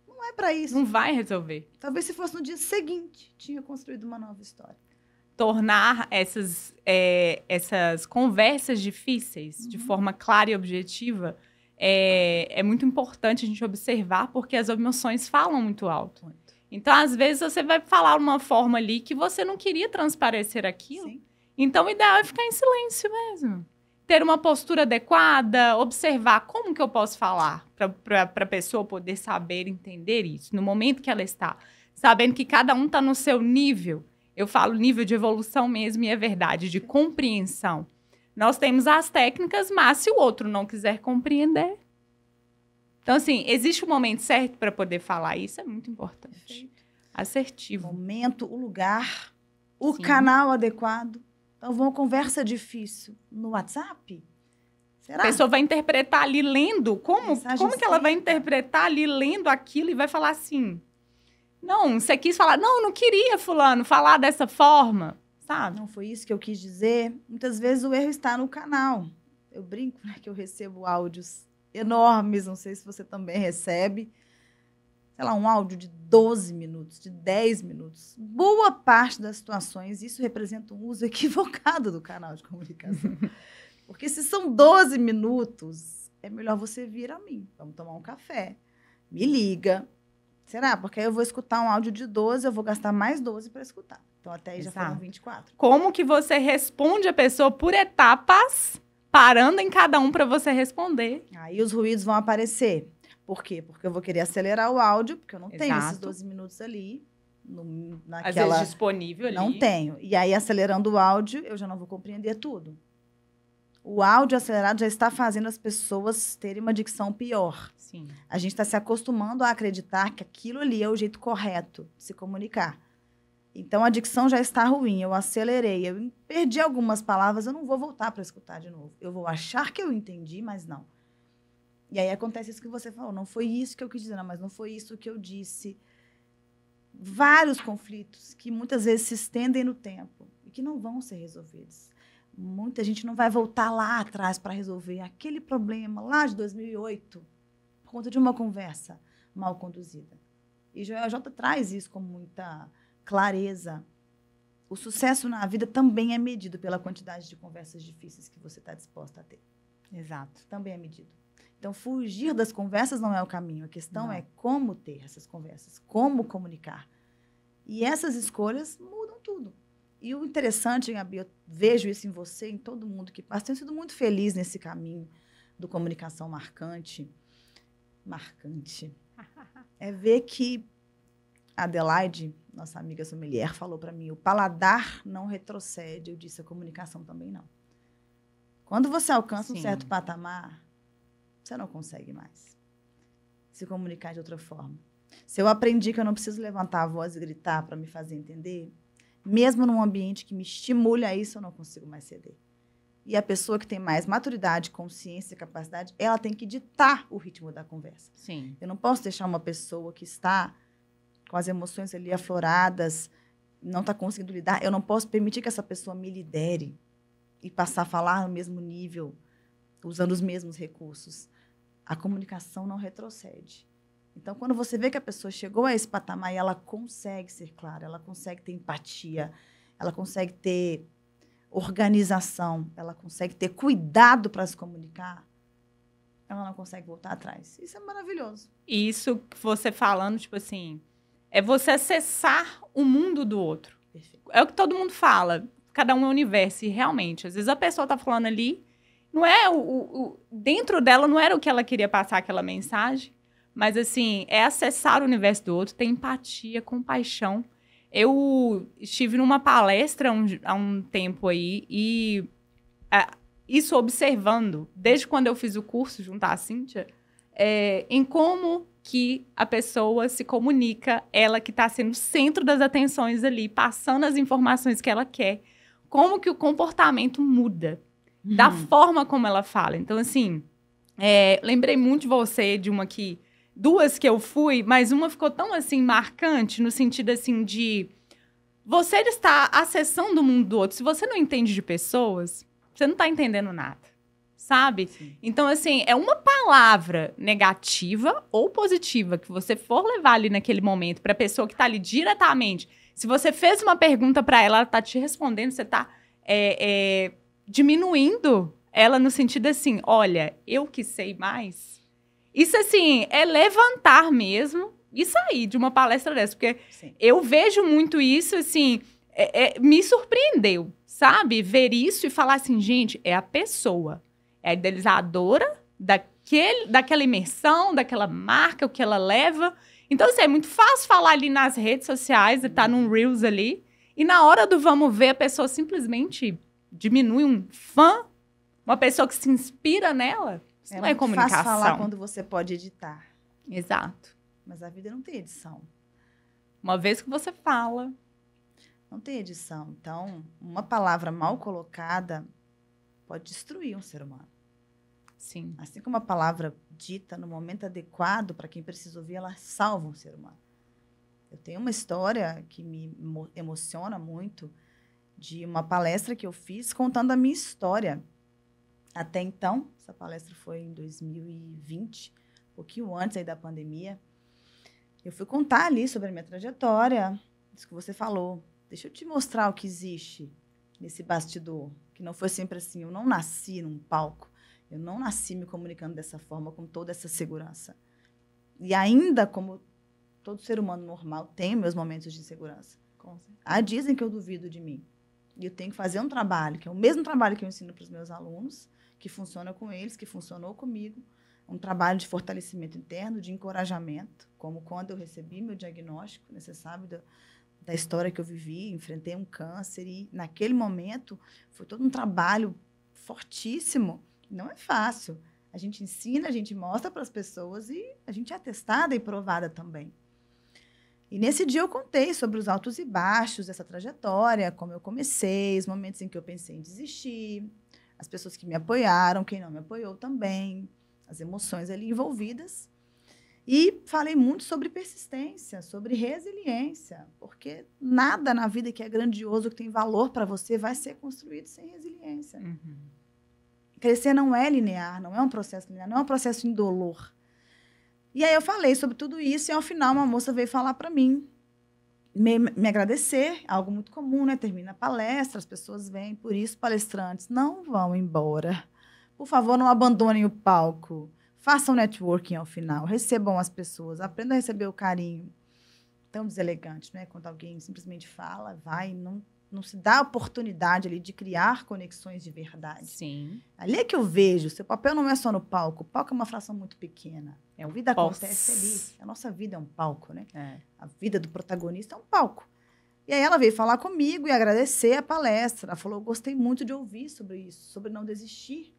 Não é para isso. Não vai resolver. Talvez se fosse no dia seguinte, tinha construído uma nova história. Tornar essas conversas difíceis de forma clara e objetiva é muito importante a gente observar, porque as emoções falam muito alto. Então, às vezes, você vai falar uma forma ali que você não queria transparecer aquilo. Sim. Então, o ideal é ficar em silêncio mesmo. Ter uma postura adequada, observar como que eu posso falar para a pessoa poder saber, entender isso. No momento que ela está, sabendo que cada um está no seu nível. Eu falo nível de evolução mesmo, e é verdade, de compreensão. Nós temos as técnicas, mas se o outro não quiser compreender... Então, assim, existe um momento certo para poder falar. Isso é muito importante. Perfeito. Assertivo. O momento, o lugar, o Sim. canal adequado. Então, uma conversa difícil no WhatsApp? Será? A pessoa vai interpretar ali lendo. Como Mensagem que ela vai seca. interpretar ali lendo aquilo e vai falar assim? Não, você quis falar... Não queria, fulano, falar dessa forma, sabe? Não foi isso que eu quis dizer. Muitas vezes o erro está no canal. Eu brinco, né, que eu recebo áudios enormes, não sei se você também recebe. Sei lá, um áudio de 12 minutos, de 10 minutos. Boa parte das situações, isso representa um uso equivocado do canal de comunicação. Porque se são 12 minutos, é melhor você vir a mim. Vamos tomar um café. Me liga. Será? Porque aí eu vou escutar um áudio de 12, eu vou gastar mais 12 para escutar. Então, até aí já foram Exato. 24. Como que você responde a pessoa por etapas, parando em cada um para você responder. Aí os ruídos vão aparecer. Por quê? Porque eu vou querer acelerar o áudio, porque eu não tenho esses Exato. 12 minutos ali. Às Naquela... vezes disponível ali. Não tenho. E aí, acelerando o áudio, eu já não vou compreender tudo. O áudio acelerado já está fazendo as pessoas terem uma dicção pior. Sim. A gente está se acostumando a acreditar que aquilo ali é o jeito correto de se comunicar. Então, a dicção já está ruim, eu acelerei, eu perdi algumas palavras, eu não vou voltar para escutar de novo. Eu vou achar que eu entendi, mas não. E aí acontece isso que você falou, não foi isso que eu quis dizer, não, mas não foi isso que eu disse. vários conflitos que muitas vezes se estendem no tempo e que não vão ser resolvidos. Muita gente não vai voltar lá atrás para resolver aquele problema lá de 2008 por conta de uma conversa mal conduzida. E Joel J traz isso com muita clareza. O sucesso na vida também é medido pela quantidade de conversas difíceis que você está disposta a ter. Exato. Também é medido. Então, fugir das conversas não é o caminho. A questão é como ter essas conversas, como comunicar. E essas escolhas mudam tudo. E o interessante, Gabi, eu vejo isso em você, em todo mundo que passa. Tenho sido muito feliz nesse caminho do comunicação marcante. Marcante. É ver que a Adelaide, nossa amiga sommelier, falou para mim, o paladar não retrocede. Eu disse, a comunicação também não. Quando você alcança um certo patamar, você não consegue mais se comunicar de outra forma. Se eu aprendi que eu não preciso levantar a voz e gritar para me fazer entender, mesmo num ambiente que me estimule a isso, eu não consigo mais ceder. E a pessoa que tem mais maturidade, consciência, capacidade, ela tem que ditar o ritmo da conversa. Sim. Eu não posso deixar uma pessoa que está com as emoções ali afloradas, não está conseguindo lidar, eu não posso permitir que essa pessoa me lidere e passar a falar no mesmo nível, usando os mesmos recursos. A comunicação não retrocede. Então, quando você vê que a pessoa chegou a esse patamar e ela consegue ser clara, ela consegue ter empatia, ela consegue ter organização, ela consegue ter cuidado para se comunicar, ela não consegue voltar atrás. Isso é maravilhoso. E isso que você falando, tipo assim, é você acessar o mundo do outro. Perfeito. É o que todo mundo fala. Cada um é um universo. E realmente, às vezes a pessoa tá falando ali, não é dentro dela não era o que ela queria passar aquela mensagem, mas assim, é acessar o universo do outro, ter empatia, compaixão. Eu estive numa palestra há um tempo aí e isso observando, desde quando eu fiz o curso junto à Cíntia, em como que a pessoa se comunica, ela que está sendo o centro das atenções ali, passando as informações que ela quer, como que o comportamento muda, da forma como ela fala. Então, assim, lembrei muito de você, de duas que eu fui, mas uma ficou tão, assim, marcante, no sentido, assim, de você estar acessando o mundo do outro. Se você não entende de pessoas, você não está entendendo nada, sabe? Sim. Então, assim, é uma palavra negativa ou positiva que você for levar ali naquele momento para a pessoa que está ali diretamente. Se você fez uma pergunta para ela, ela está te respondendo, você está diminuindo ela no sentido assim, olha, eu que sei mais. Isso, assim, é levantar mesmo e sair de uma palestra dessa. Porque Sim. eu vejo muito isso, assim, me surpreendeu, sabe? Ver isso e falar assim, gente, é a pessoa. É a idealizadora daquela imersão, daquela marca, o que ela leva. Então, assim, é muito fácil falar ali nas redes sociais, tá num Reels ali, e na hora do vamos ver, a pessoa simplesmente diminui um fã, uma pessoa que se inspira nela. Isso não é comunicação. É fácil falar quando você pode editar. Exato. Mas a vida não tem edição. Uma vez que você fala... Não tem edição. Então, uma palavra mal colocada pode destruir um ser humano. Sim. Assim como a palavra dita no momento adequado para quem precisa ouvir, ela salva um ser humano. Eu tenho uma história que me emociona muito de uma palestra que eu fiz contando a minha história. Até então, essa palestra foi em 2020, um pouquinho antes aí da pandemia. Eu fui contar ali sobre a minha trajetória, isso que você falou. Deixa eu te mostrar o que existe nesse bastidor, que não foi sempre assim. Eu não nasci num palco, eu não nasci me comunicando dessa forma, com toda essa segurança. E ainda, como todo ser humano normal, tenho meus momentos de insegurança. Dizem que eu duvido de mim. E eu tenho que fazer um trabalho, que é o mesmo trabalho que eu ensino para os meus alunos, que funciona com eles, que funcionou comigo. Um trabalho de fortalecimento interno, de encorajamento, como quando eu recebi meu diagnóstico, né, você sabe da história que eu vivi, enfrentei um câncer e, naquele momento, foi todo um trabalho fortíssimo. Não é fácil. A gente ensina, a gente mostra para as pessoas e a gente é testada e provada também. E nesse dia eu contei sobre os altos e baixos dessa trajetória, como eu comecei, os momentos em que eu pensei em desistir, as pessoas que me apoiaram, quem não me apoiou também, as emoções ali envolvidas. E falei muito sobre persistência, sobre resiliência, porque nada na vida que é grandioso, que tem valor para você, vai ser construído sem resiliência. Uhum. Crescer não é linear, não é um processo linear, não é um processo indolor. E aí eu falei sobre tudo isso e, ao final, uma moça veio falar para mim, me agradecer, algo muito comum, né? Termina a palestra, as pessoas vêm, por isso, palestrantes, não vão embora. Por favor, não abandonem o palco. Façam networking ao final, recebam as pessoas, aprendam a receber o carinho. Tão deselegante, né? Quando alguém simplesmente fala, vai, não se dá a oportunidade ali de criar conexões de verdade. Sim. Ali é que eu vejo, seu papel não é só no palco, o palco é uma fração muito pequena. A vida acontece ali, a nossa vida é um palco, né? A vida do protagonista é um palco. E aí ela veio falar comigo e agradecer a palestra. Ela falou, eu gostei muito de ouvir sobre isso, sobre não desistir.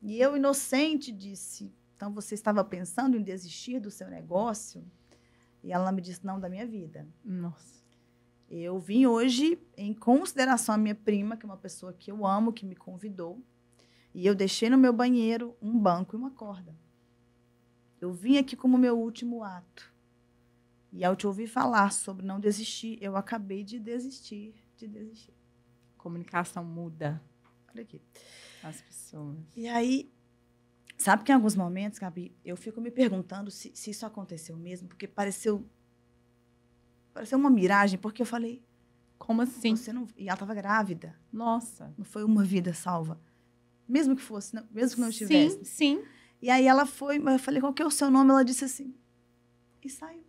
E eu, inocente, disse, então você estava pensando em desistir do seu negócio? E ela me disse, não, da minha vida. Nossa. Eu vim hoje em consideração a minha prima, que é uma pessoa que eu amo, que me convidou. E eu deixei no meu banheiro um banco e uma corda. Eu vim aqui como meu último ato. E ao te ouvir falar sobre não desistir, eu acabei de desistir. Comunicação muda. Olha aqui. As pessoas. E aí, sabe que em alguns momentos, Gabi, eu fico me perguntando se isso aconteceu mesmo, porque pareceu uma miragem, porque eu falei... Como assim? Você não... E ela estava grávida. Nossa. Não foi uma vida salva. Mesmo que fosse, mesmo que não estivesse. Sim. E aí ela foi, eu falei, qual que é o seu nome? Ela disse assim, e saiu.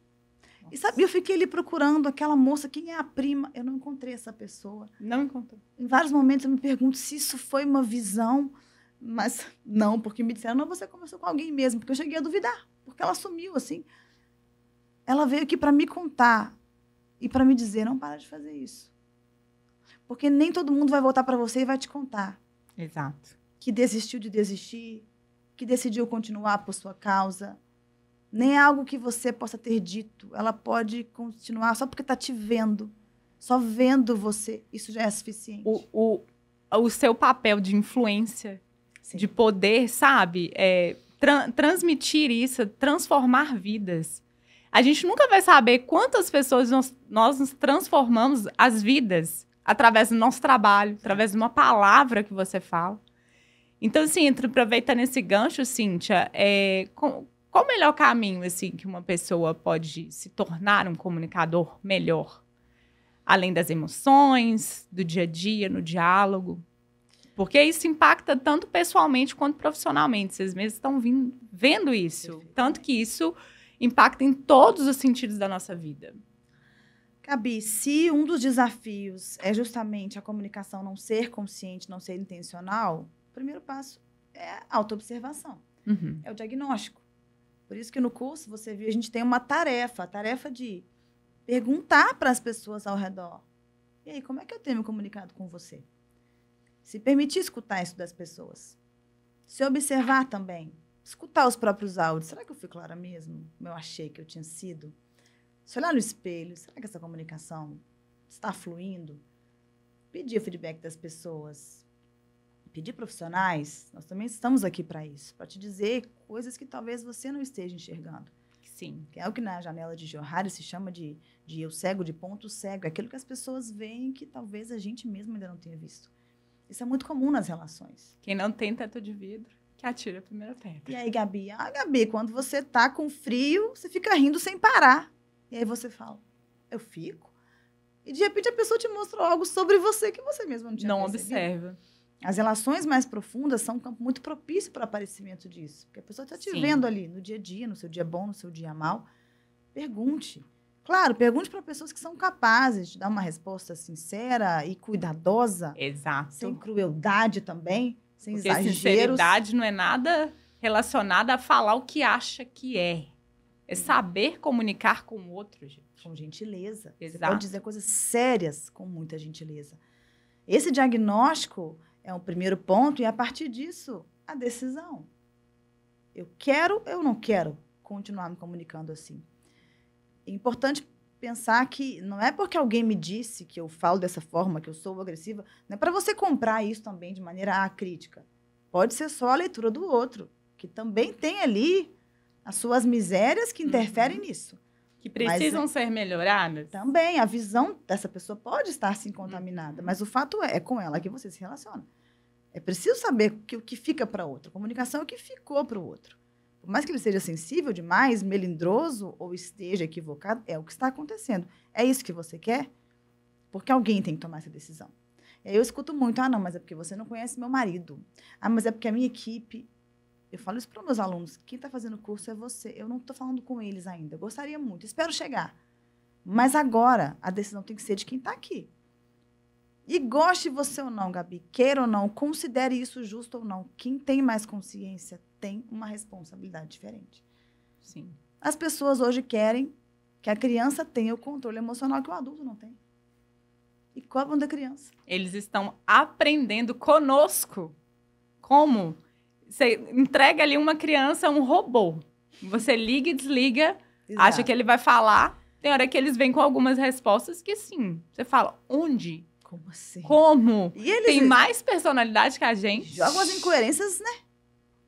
Nossa. E sabe, eu fiquei ali procurando aquela moça, quem é a prima? Eu não encontrei essa pessoa. Não encontrou. Em vários momentos eu me pergunto se isso foi uma visão, mas não, porque me disseram, não, você conversou com alguém mesmo, porque eu cheguei a duvidar, porque ela sumiu, assim. Ela veio aqui para me contar e para me dizer, não para de fazer isso. Porque nem todo mundo vai voltar para você e vai te contar. Exato. Que desistiu de desistir, que decidiu continuar por sua causa. Nem é algo que você possa ter dito. Ela pode continuar só porque está te vendo. Só vendo você. Isso já é suficiente. O seu papel de influência, Sim. de poder, sabe? Transmitir isso, transformar vidas. A gente nunca vai saber quantas pessoas nós nos transformamos as vidas através do nosso trabalho, através de uma palavra que você fala. Então, assim, aproveitando esse gancho, Cíntia, qual o melhor caminho, assim, que uma pessoa pode se tornar um comunicador melhor? Além das emoções, do dia a dia, no diálogo? Porque isso impacta tanto pessoalmente quanto profissionalmente. Vocês mesmos estão vendo isso. Tanto que isso impacta em todos os sentidos da nossa vida. Gabi, se um dos desafios é justamente a comunicação não ser consciente, não ser intencional, o primeiro passo é a autoobservação. Uhum. É o diagnóstico. Por isso que no curso, você viu, a gente tem uma tarefa, a tarefa de perguntar para as pessoas ao redor. E aí, como é que eu tenho me comunicado com você? Se permitir escutar isso das pessoas. Se observar também. Escutar os próprios áudios. Será que eu fui clara mesmo? Como eu achei que eu tinha sido? Se olhar no espelho, será que essa comunicação está fluindo? Pedir o feedback das pessoas. Pedir profissionais. Nós também estamos aqui para isso. Para te dizer coisas que talvez você não esteja enxergando. Sim. Que é o que na janela de Johari se chama de eu cego, de ponto cego. É aquilo que as pessoas veem que talvez a gente mesmo ainda não tenha visto. Isso é muito comum nas relações. Quem não tem teto de vidro, que atire a primeira pedra. E aí, Gabi? Gabi, quando você tá com frio, você fica rindo sem parar. E aí você fala, eu fico? E de repente a pessoa te mostrou algo sobre você que você mesmo não tinha percebido. Observa. As relações mais profundas são um campo muito propício para o aparecimento disso. Porque a pessoa está te vendo ali, no dia a dia, no seu dia bom, no seu dia mal. Pergunte. Claro, pergunte para pessoas que são capazes de dar uma resposta sincera e cuidadosa. Exato. Sem crueldade também, sem porque exageros. Sinceridade não é nada relacionada a falar o que acha que é. É saber comunicar com o outro, gente. Com gentileza. Exato. Você pode dizer coisas sérias com muita gentileza. Esse diagnóstico é o primeiro ponto e, a partir disso, a decisão. Eu quero, eu não quero continuar me comunicando assim. É importante pensar que não é porque alguém me disse que eu falo dessa forma, que eu sou agressiva, não é para você comprar isso também de maneira acrítica. Pode ser só a leitura do outro, que também tem ali As suas misérias que interferem nisso. Que precisam ser melhoradas. Também, a visão dessa pessoa pode estar sim contaminada, mas o fato é com ela que você se relaciona. É preciso saber o que fica para outro. A comunicação é o que ficou para o outro. Por mais que ele seja sensível demais, melindroso ou esteja equivocado, é o que está acontecendo. É isso que você quer? Porque alguém tem que tomar essa decisão. E aí eu escuto muito, não, mas é porque você não conhece meu marido. Mas é porque a minha equipe... Eu falo isso para os meus alunos. Quem está fazendo o curso é você. Eu não estou falando com eles ainda. Eu gostaria muito. Espero chegar. Mas agora, a decisão tem que ser de quem está aqui. E goste você ou não, Gabi, queira ou não, considere isso justo ou não. Quem tem mais consciência tem uma responsabilidade diferente. Sim. As pessoas hoje querem que a criança tenha o controle emocional que o adulto não tem. E cobram da criança. Eles estão aprendendo conosco como... Você entrega ali uma criança, um robô. Você liga e desliga, Exato. acha que ele vai falar. Tem hora que eles vêm com algumas respostas que, sim, você fala, onde? Como assim? Como? E eles Tem mais personalidade que a gente. jogam as incoerências, né?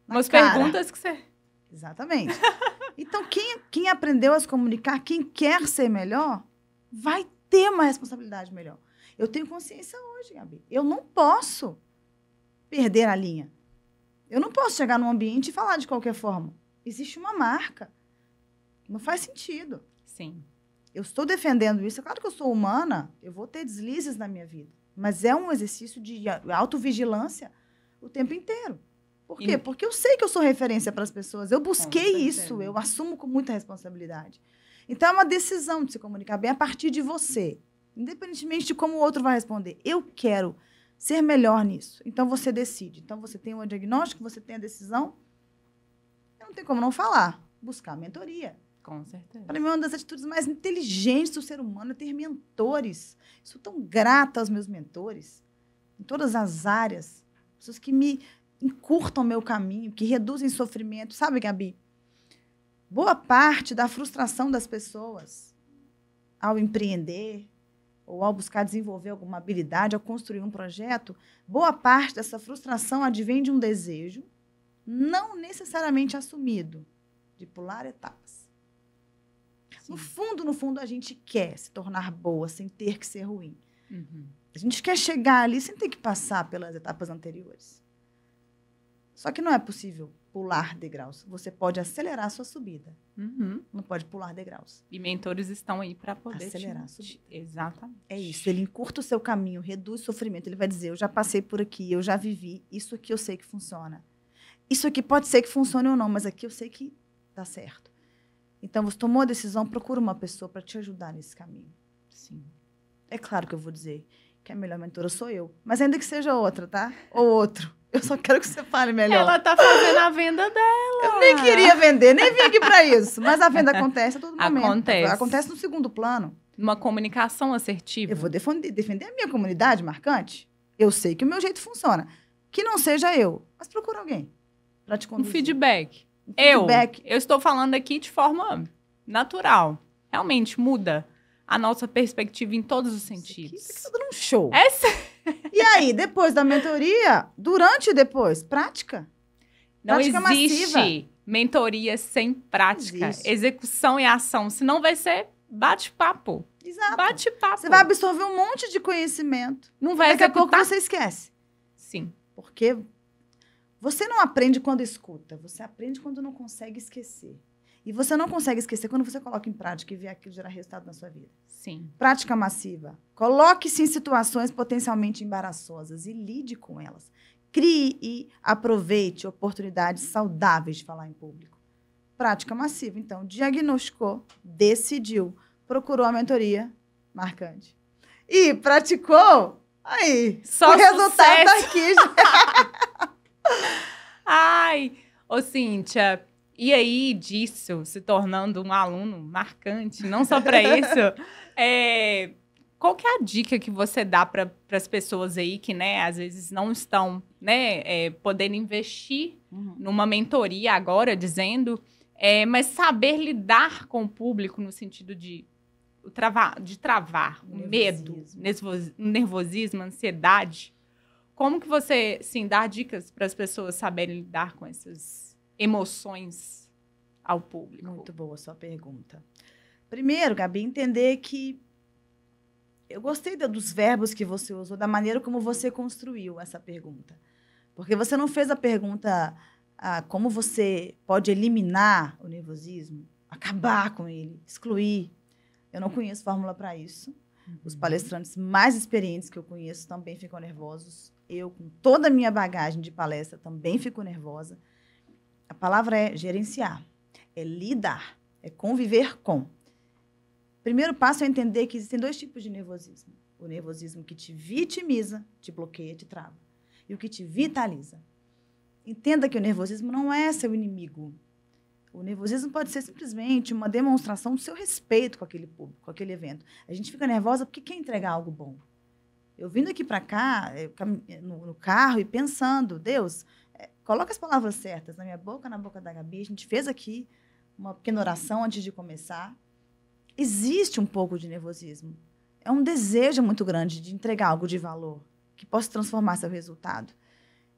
Umas cara. perguntas que você... Exatamente. Então, quem aprendeu a se comunicar, quem quer ser melhor, vai ter uma responsabilidade melhor. Eu tenho consciência hoje, Gabi. Eu não posso perder a linha. Eu não posso chegar num ambiente e falar de qualquer forma. Existe uma marca. Não faz sentido. Sim. Eu estou defendendo isso. É claro que eu sou humana, eu vou ter deslizes na minha vida. Mas é um exercício de autovigilância o tempo inteiro. Por quê? Porque eu sei que eu sou referência para as pessoas. Eu busquei isso, eu assumo com muita responsabilidade. Então, é uma decisão de se comunicar bem a partir de você. Independentemente de como o outro vai responder. Eu quero ser melhor nisso. Então, você decide. Então, você tem o diagnóstico, você tem a decisão. Não tem como não falar. Buscar mentoria. Com certeza. Para mim, uma das atitudes mais inteligentes do ser humano é ter mentores. Sou tão grata aos meus mentores, em todas as áreas. Pessoas que me encurtam o meu caminho, que reduzem sofrimento. Sabe, Gabi? Boa parte da frustração das pessoas ao empreender ou ao buscar desenvolver alguma habilidade, ao construir um projeto, boa parte dessa frustração advém de um desejo não necessariamente assumido, de pular etapas. Sim. No fundo, a gente quer se tornar boa sem ter que ser ruim. Uhum. A gente quer chegar ali sem ter que passar pelas etapas anteriores. Só que não é possível pular degraus. Você pode acelerar a sua subida. Uhum. Não pode pular degraus. E mentores estão aí para poder acelerar a subida. Exatamente. É isso. Ele encurta o seu caminho, reduz o sofrimento. Ele vai dizer, eu já passei por aqui, eu já vivi. Isso aqui eu sei que funciona. Isso aqui pode ser que funcione ou não, mas aqui eu sei que dá certo. Então, você tomou a decisão, procura uma pessoa para te ajudar nesse caminho. Sim. É claro que eu vou dizer que a melhor mentora sou eu. Mas ainda que seja outra, tá? Ou outro. Eu só quero que você fale melhor. Ela tá fazendo a venda dela. Eu nem queria vender, nem vim aqui para isso. Mas a venda acontece a todo momento. Acontece. Acontece no segundo plano. Uma comunicação assertiva. Eu vou defender a minha comunidade marcante. Eu sei que o meu jeito funciona. Que não seja eu, mas procura alguém para te conduzir. Um feedback. Eu estou falando aqui de forma natural. Realmente muda a nossa perspectiva em todos os sentidos. Isso aqui tá dando um show. E aí, depois da mentoria, durante e depois, prática. Não Prática existe massiva. mentoria sem prática. Existe. Execução e ação. Senão vai ser bate-papo. Exato. Bate-papo. Você vai absorver um monte de conhecimento. Não vai Daqui a executar. pouco você esquece. Sim. Porque você não aprende quando escuta. Você aprende quando não consegue esquecer. E você não consegue esquecer quando você coloca em prática e vê aquilo gerar resultado na sua vida. Sim. Prática massiva. Coloque-se em situações potencialmente embaraçosas e lide com elas. Crie e aproveite oportunidades saudáveis de falar em público. Prática massiva. Então, diagnosticou, decidiu, procurou a mentoria marcante. E praticou, aí, Só o resultado tá sucesso. aqui. Ai, ô Cíntia, e aí disso, se tornando um aluno marcante, não só para isso, qual que é a dica que você dá para as pessoas aí que, né, às vezes não estão, né, podendo investir numa mentoria agora, dizendo, mas saber lidar com o público no sentido de travar o medo, nervosismo, ansiedade. Como que você, sim, dá dicas para as pessoas saberem lidar com essas emoções ao público? Muito boa a sua pergunta. Primeiro, Gabi, entender que eu gostei dos verbos que você usou, da maneira como você construiu essa pergunta. Porque você não fez a pergunta como você pode eliminar o nervosismo, acabar com ele, excluir. Eu não conheço fórmula para isso. Os palestrantes mais experientes que eu conheço também ficam nervosos. Eu, com toda a minha bagagem de palestra, também fico nervosa. A palavra é gerenciar, é lidar, é conviver com. Primeiro passo é entender que existem 2 tipos de nervosismo. O nervosismo que te vitimiza, te bloqueia, te trava. E o que te vitaliza. Entenda que o nervosismo não é seu inimigo. O nervosismo pode ser simplesmente uma demonstração do seu respeito com aquele público, com aquele evento. A gente fica nervosa porque quer entregar algo bom. Eu vindo aqui para cá, no carro, e pensando, Deus, coloca as palavras certas na minha boca, na boca da Gabi. A gente fez aqui uma pequena oração antes de começar. Existe um pouco de nervosismo. É um desejo muito grande de entregar algo de valor, que possa transformar seu resultado.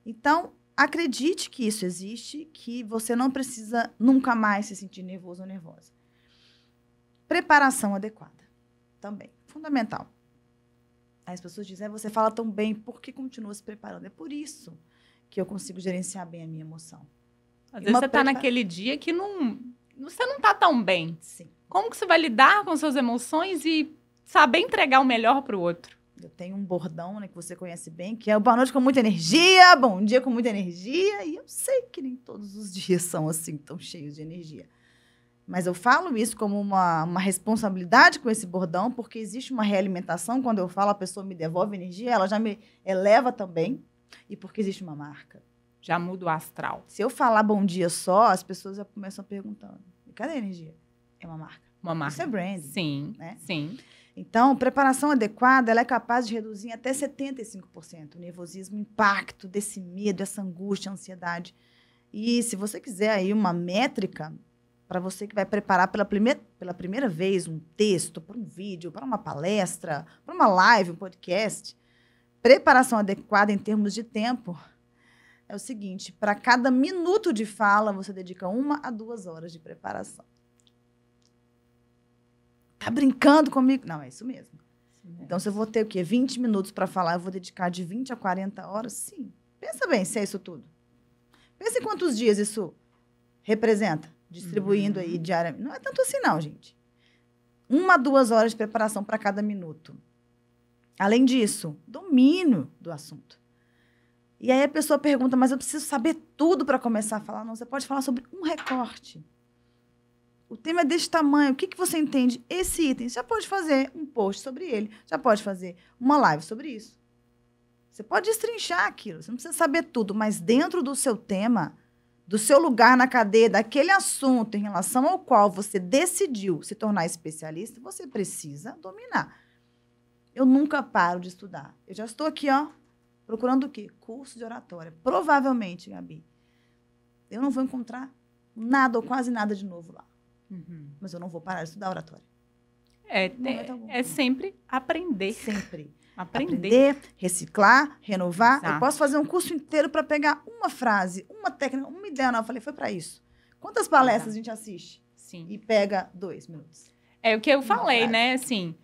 Então, acredite que isso existe, que você não precisa nunca mais se sentir nervoso ou nervosa. Preparação adequada, também, fundamental. Aí as pessoas dizem, você fala tão bem, por que continua se preparando? É por isso que eu consigo gerenciar bem a minha emoção. Às vezes você está naquele dia que você não está tão bem. Sim. Como que você vai lidar com suas emoções e saber entregar o melhor para o outro? Eu tenho um bordão, né, que você conhece bem, que é o boa noite com muita energia, bom dia com muita energia, e eu sei que nem todos os dias são assim, tão cheios de energia. Mas eu falo isso como uma responsabilidade com esse bordão, porque existe uma realimentação, quando eu falo, a pessoa me devolve energia, ela já me eleva também, e porque existe uma marca. Já muda o astral. Se eu falar bom dia só, as pessoas já começam perguntando, cadê a energia? É uma marca. Uma marca. Isso é branding. Sim, né? Sim. Então, preparação adequada, ela é capaz de reduzir em até 75% o nervosismo, o impacto desse medo, essa angústia, ansiedade. E se você quiser aí uma métrica para você que vai preparar pela primeira vez um texto, para um vídeo, para uma palestra, para uma live, um podcast, preparação adequada em termos de tempo é o seguinte, para cada minuto de fala, você dedica 1 a 2 horas de preparação. Tá brincando comigo? Não, é isso mesmo. Então, se eu vou ter o quê? 20 minutos para falar, eu vou dedicar de 20 a 40 horas? Sim. Pensa bem se é isso tudo. Pensa em quantos dias isso representa, distribuindo aí diariamente. Não é tanto assim, não, gente. 1 a 2 horas de preparação para cada minuto. Além disso, domínio do assunto. E aí a pessoa pergunta, mas eu preciso saber tudo para começar a falar. Não, você pode falar sobre um recorte. O tema é desse tamanho, o que você entende? Esse item, você já pode fazer um post sobre ele, já pode fazer uma live sobre isso. Você pode destrinchar aquilo, você não precisa saber tudo, mas dentro do seu tema, do seu lugar na cadeia, daquele assunto em relação ao qual você decidiu se tornar especialista, você precisa dominar. Eu nunca paro de estudar. Eu já estou aqui, procurando o quê? Curso de oratória. Provavelmente, Gabi, eu não vou encontrar nada ou quase nada de novo lá. Mas eu não vou parar de estudar oratória. É sempre aprender. Sempre. Aprender, reciclar, renovar. Exato. Eu posso fazer um curso inteiro para pegar uma frase, uma técnica, uma ideia. Não, eu falei, foi para isso. Quantas palestras a gente assiste? Sim. E pega 2 minutos. É o que eu falei, né? Assim,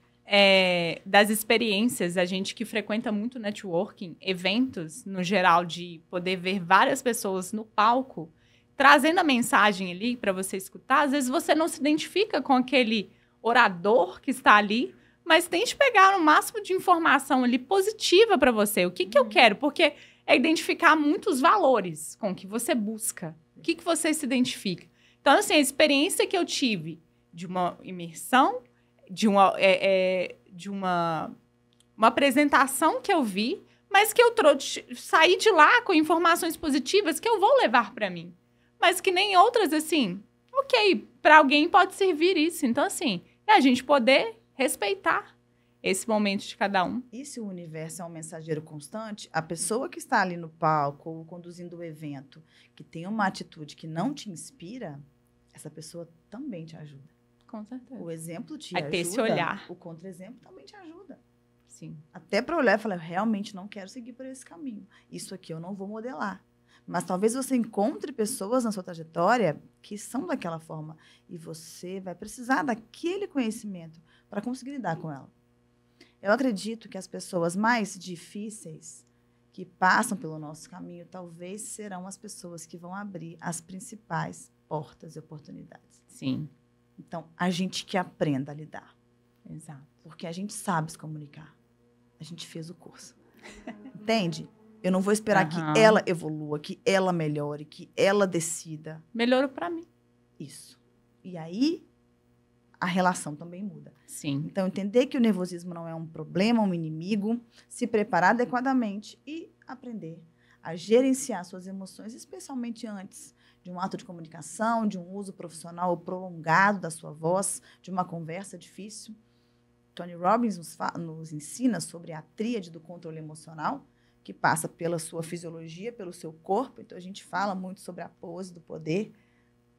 das experiências, a gente que frequenta muito networking, eventos, no geral, de poder ver várias pessoas no palco, trazendo a mensagem ali para você escutar, às vezes você não se identifica com aquele orador que está ali, mas tente pegar o máximo de informação ali positiva para você. O que eu quero? Porque é identificar muitos valores com o que você busca. O que você se identifica? Então, assim, a experiência que eu tive de uma imersão, de uma apresentação que eu vi, mas que eu saí de lá com informações positivas que eu vou levar para mim. Mas que nem outras, assim, ok, para alguém pode servir isso. Então, assim, é a gente poder respeitar esse momento de cada um. E se o universo é um mensageiro constante, a pessoa que está ali no palco ou conduzindo o evento, que tem uma atitude que não te inspira, essa pessoa também te ajuda. Com certeza. O exemplo te ajuda. Ter esse olhar. O contra-exemplo também te ajuda. Sim. Até para olhar e falar, eu realmente não quero seguir por esse caminho. Isso aqui eu não vou modelar. Mas talvez você encontre pessoas na sua trajetória que são daquela forma. E você vai precisar daquele conhecimento para conseguir lidar com ela. Eu acredito que as pessoas mais difíceis que passam pelo nosso caminho, talvez serão as pessoas que vão abrir as principais portas e oportunidades. Sim. Então, a gente que aprenda a lidar. Exato. Porque a gente sabe se comunicar. A gente fez o curso. Entende? Eu não vou esperar que ela evolua, que ela melhore, que ela decida. Melhorou para mim. Isso. E aí, a relação também muda. Sim. Então, entender que o nervosismo não é um problema, um inimigo, se preparar adequadamente e aprender a gerenciar suas emoções, especialmente antes de um ato de comunicação, de um uso profissional prolongado da sua voz, de uma conversa difícil. Tony Robbins nos ensina sobre a tríade do controle emocional, que passa pela sua fisiologia, pelo seu corpo. Então, a gente fala muito sobre a pose do poder,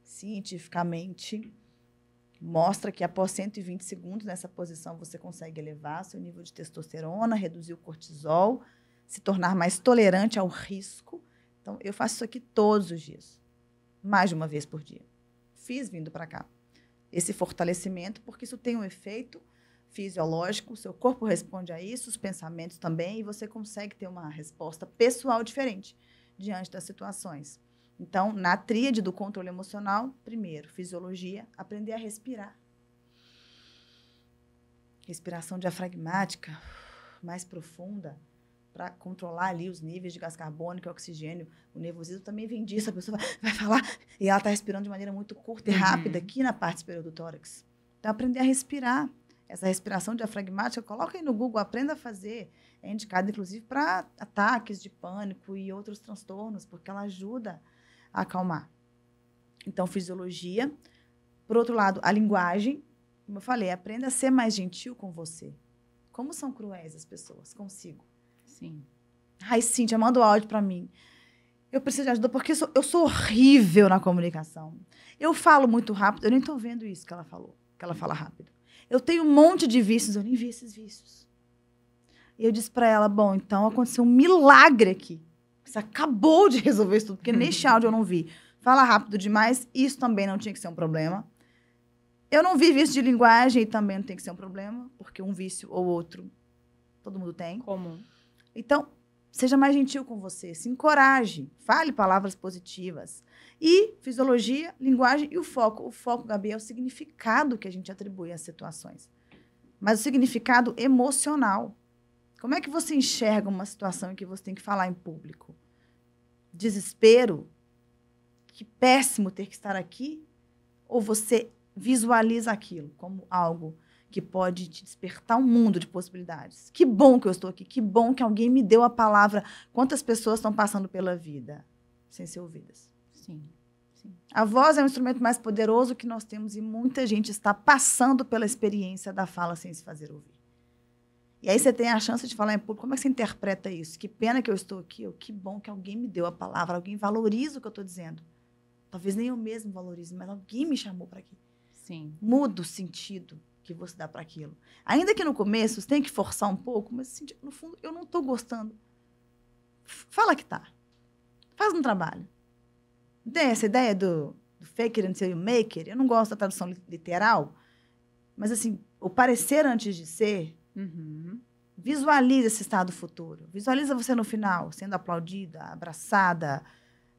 cientificamente. Mostra que após 120 segundos nessa posição você consegue elevar seu nível de testosterona, reduzir o cortisol, se tornar mais tolerante ao risco. Então, eu faço isso aqui todos os dias, mais de uma vez por dia. Fiz vindo para cá. Esse fortalecimento, porque isso tem um efeito fisiológico, o seu corpo responde a isso, os pensamentos também, e você consegue ter uma resposta pessoal diferente diante das situações. Então, na tríade do controle emocional, primeiro, fisiologia, aprender a respirar. Respiração diafragmática, mais profunda, para controlar ali os níveis de gás carbônico e oxigênio. O nervosismo também vem disso, a pessoa vai falar e ela está respirando de maneira muito curta e rápida aqui na parte superior do tórax. Então, aprender a respirar. Essa respiração diafragmática, coloca aí no Google, aprenda a fazer. É indicada, inclusive, para ataques de pânico e outros transtornos, porque ela ajuda a acalmar. Então, fisiologia. Por outro lado, a linguagem. Como eu falei, aprenda a ser mais gentil com você. Como são cruéis as pessoas consigo? Sim. Ai, Cíntia, manda o áudio para mim. Eu preciso de ajuda porque eu sou horrível na comunicação. Eu falo muito rápido, eu nem estou vendo isso que ela falou, que ela fala rápido. Eu tenho um monte de vícios, eu nem vi esses vícios. E eu disse para ela, bom, então aconteceu um milagre aqui. Você acabou de resolver isso tudo, porque neste áudio eu não vi. Fala rápido demais, isso também não tinha que ser um problema. Eu não vi vício de linguagem e também não tem que ser um problema, porque um vício ou outro, todo mundo tem. Comum. Então, seja mais gentil com você, se encoraje, fale palavras positivas. E fisiologia, linguagem e o foco. O foco, Gabi, é o significado que a gente atribui às situações. Mas o significado emocional. Como é que você enxerga uma situação em que você tem que falar em público? Desespero? Que péssimo ter que estar aqui? Ou você visualiza aquilo como algo que pode te despertar um mundo de possibilidades? Que bom que eu estou aqui, que bom que alguém me deu a palavra. Quantas pessoas estão passando pela vida sem ser ouvidas? Sim. Sim. A voz é o instrumento mais poderoso que nós temos e muita gente está passando pela experiência da fala sem se fazer ouvir. E aí você tem a chance de falar em público. Como é que você interpreta isso? Que pena que eu estou aqui. Que bom que alguém me deu a palavra, alguém valoriza o que eu estou dizendo. Talvez nem eu mesmo valorize, mas alguém me chamou para aqui. Sim. Muda o sentido que você dá para aquilo. Ainda que no começo você tenha que forçar um pouco, mas assim, no fundo eu não estou gostando. Fala que tá. Faz um trabalho. Tem essa ideia do fake it until you make it? Eu não gosto da tradução literal, mas assim, o parecer antes de ser, visualiza esse estado futuro. Visualiza você no final, sendo aplaudida, abraçada,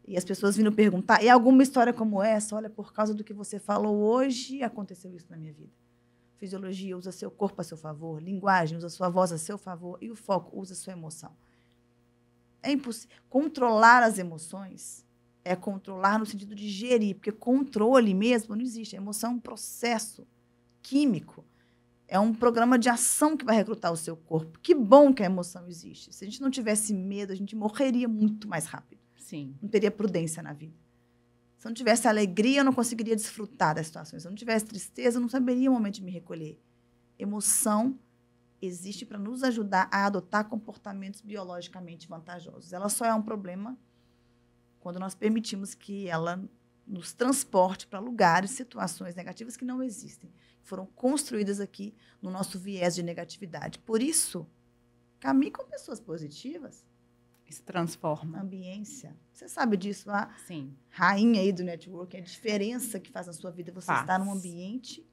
e as pessoas vindo perguntar. E alguma história como essa, olha, por causa do que você falou hoje, aconteceu isso na minha vida. Fisiologia usa seu corpo a seu favor, linguagem usa sua voz a seu favor, e o foco usa sua emoção. É impossível. Controlar as emoções é controlar no sentido de gerir, porque controle mesmo não existe. A emoção é um processo químico. É um programa de ação que vai recrutar o seu corpo. Que bom que a emoção existe. Se a gente não tivesse medo, a gente morreria muito mais rápido. Sim. Não teria prudência na vida. Se eu não tivesse alegria, eu não conseguiria desfrutar das situações. Se eu não tivesse tristeza, eu não saberia o momento de me recolher. Emoção existe para nos ajudar a adotar comportamentos biologicamente vantajosos. Ela só é um problema quando nós permitimos que ela nos transporte para lugares, situações negativas que não existem, que foram construídas aqui no nosso viés de negatividade. Por isso, caminhe com pessoas positivas. Se transforma. Ambiência. Você sabe disso, a Sim. rainha aí do network, a diferença que faz na sua vida você estar num ambiente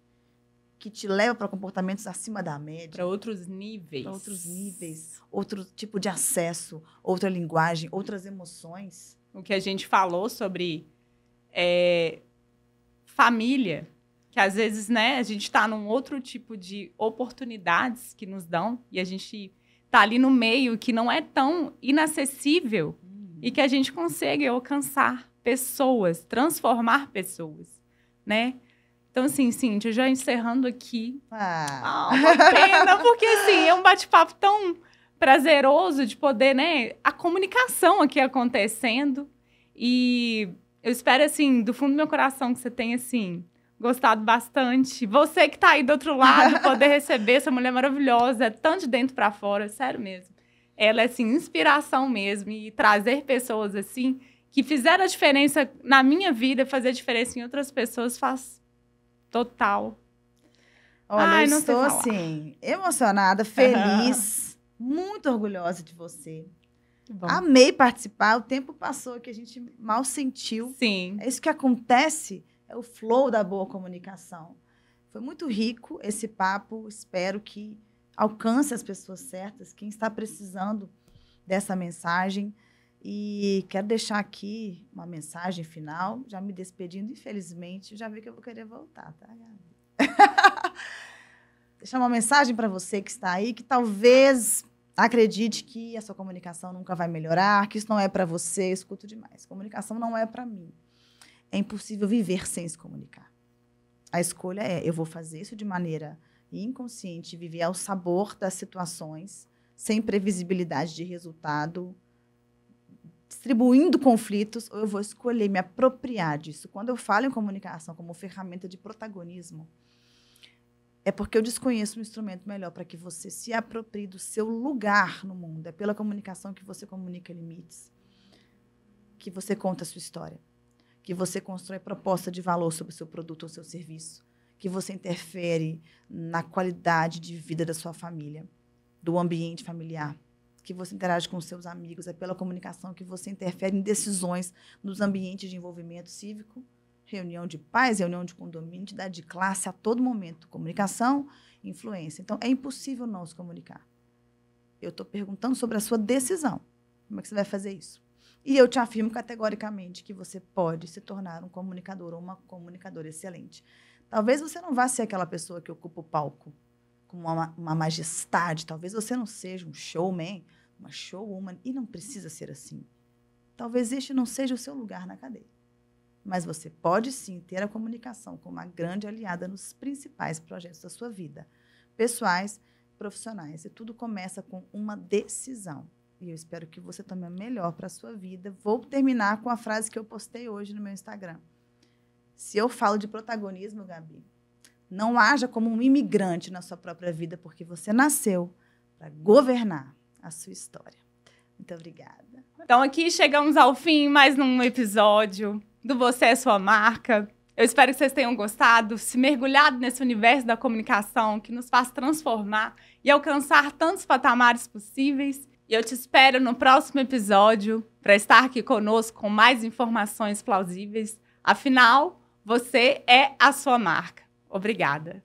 que te leva para comportamentos acima da média. Para outros níveis. Para outros níveis, outro tipo de acesso, outra linguagem, outras emoções. O que a gente falou sobre família, que às vezes, né, a gente está num outro tipo de oportunidades que nos dão e a gente tá ali no meio que não é tão inacessível e que a gente consegue alcançar pessoas, transformar pessoas, né? Então, assim, Cíntia, já encerrando aqui. Uma pena, porque, assim, é um bate-papo tão prazeroso de poder, né? A comunicação aqui acontecendo. E eu espero, assim, do fundo do meu coração que você tenha, assim, gostado bastante. Você que tá aí do outro lado, poder receber essa mulher maravilhosa, tanto de dentro para fora, sério mesmo. Ela é, assim, inspiração mesmo. E trazer pessoas, assim, que fizeram a diferença na minha vida, fazer a diferença em outras pessoas, faz total. Olha, eu estou, assim, emocionada, feliz, muito orgulhosa de você. Amei participar. O tempo passou que a gente mal sentiu. Sim. É isso que acontece. É o flow da boa comunicação. Foi muito rico esse papo. Espero que alcance as pessoas certas, quem está precisando dessa mensagem. E quero deixar aqui uma mensagem final, já me despedindo, infelizmente. Já vi que eu vou querer voltar, tá, Gabi? Deixar uma mensagem para você que está aí, que talvez acredite que a sua comunicação nunca vai melhorar, que isso não é para você. Eu escuto demais. Comunicação não é para mim. É impossível viver sem se comunicar. A escolha é, eu vou fazer isso de maneira inconsciente, viver ao sabor das situações, sem previsibilidade de resultado, distribuindo conflitos, ou eu vou escolher me apropriar disso. Quando eu falo em comunicação como ferramenta de protagonismo, é porque eu desconheço um instrumento melhor para que você se aproprie do seu lugar no mundo. É pela comunicação que você comunica limites, que você conta a sua história, que você constrói proposta de valor sobre o seu produto ou seu serviço, que você interfere na qualidade de vida da sua família, do ambiente familiar, que você interage com os seus amigos. É pela comunicação que você interfere em decisões nos ambientes de envolvimento cívico, reunião de pais, reunião de condomínio, entidade de classe, a todo momento. Comunicação, influência. Então, é impossível não se comunicar. Eu estou perguntando sobre a sua decisão. Como é que você vai fazer isso? E eu te afirmo categoricamente que você pode se tornar um comunicador ou uma comunicadora excelente. Talvez você não vá ser aquela pessoa que ocupa o palco com uma majestade. Talvez você não seja um showman, uma showwoman, e não precisa ser assim. Talvez este não seja o seu lugar na cadeia. Mas você pode, sim, ter a comunicação como uma grande aliada nos principais projetos da sua vida, pessoais, profissionais. E tudo começa com uma decisão. E eu espero que você tome a melhor para a sua vida. Vou terminar com a frase que eu postei hoje no meu Instagram. Se eu falo de protagonismo, Gabi, não haja como um imigrante na sua própria vida, porque você nasceu para governar a sua história. Muito obrigada. Então, aqui chegamos ao fim, mais num episódio do Você é Sua Marca. Eu espero que vocês tenham gostado, se mergulhado nesse universo da comunicação que nos faz transformar e alcançar tantos patamares possíveis. E eu te espero no próximo episódio para estar aqui conosco com mais informações plausíveis. Afinal, você é a sua marca. Obrigada.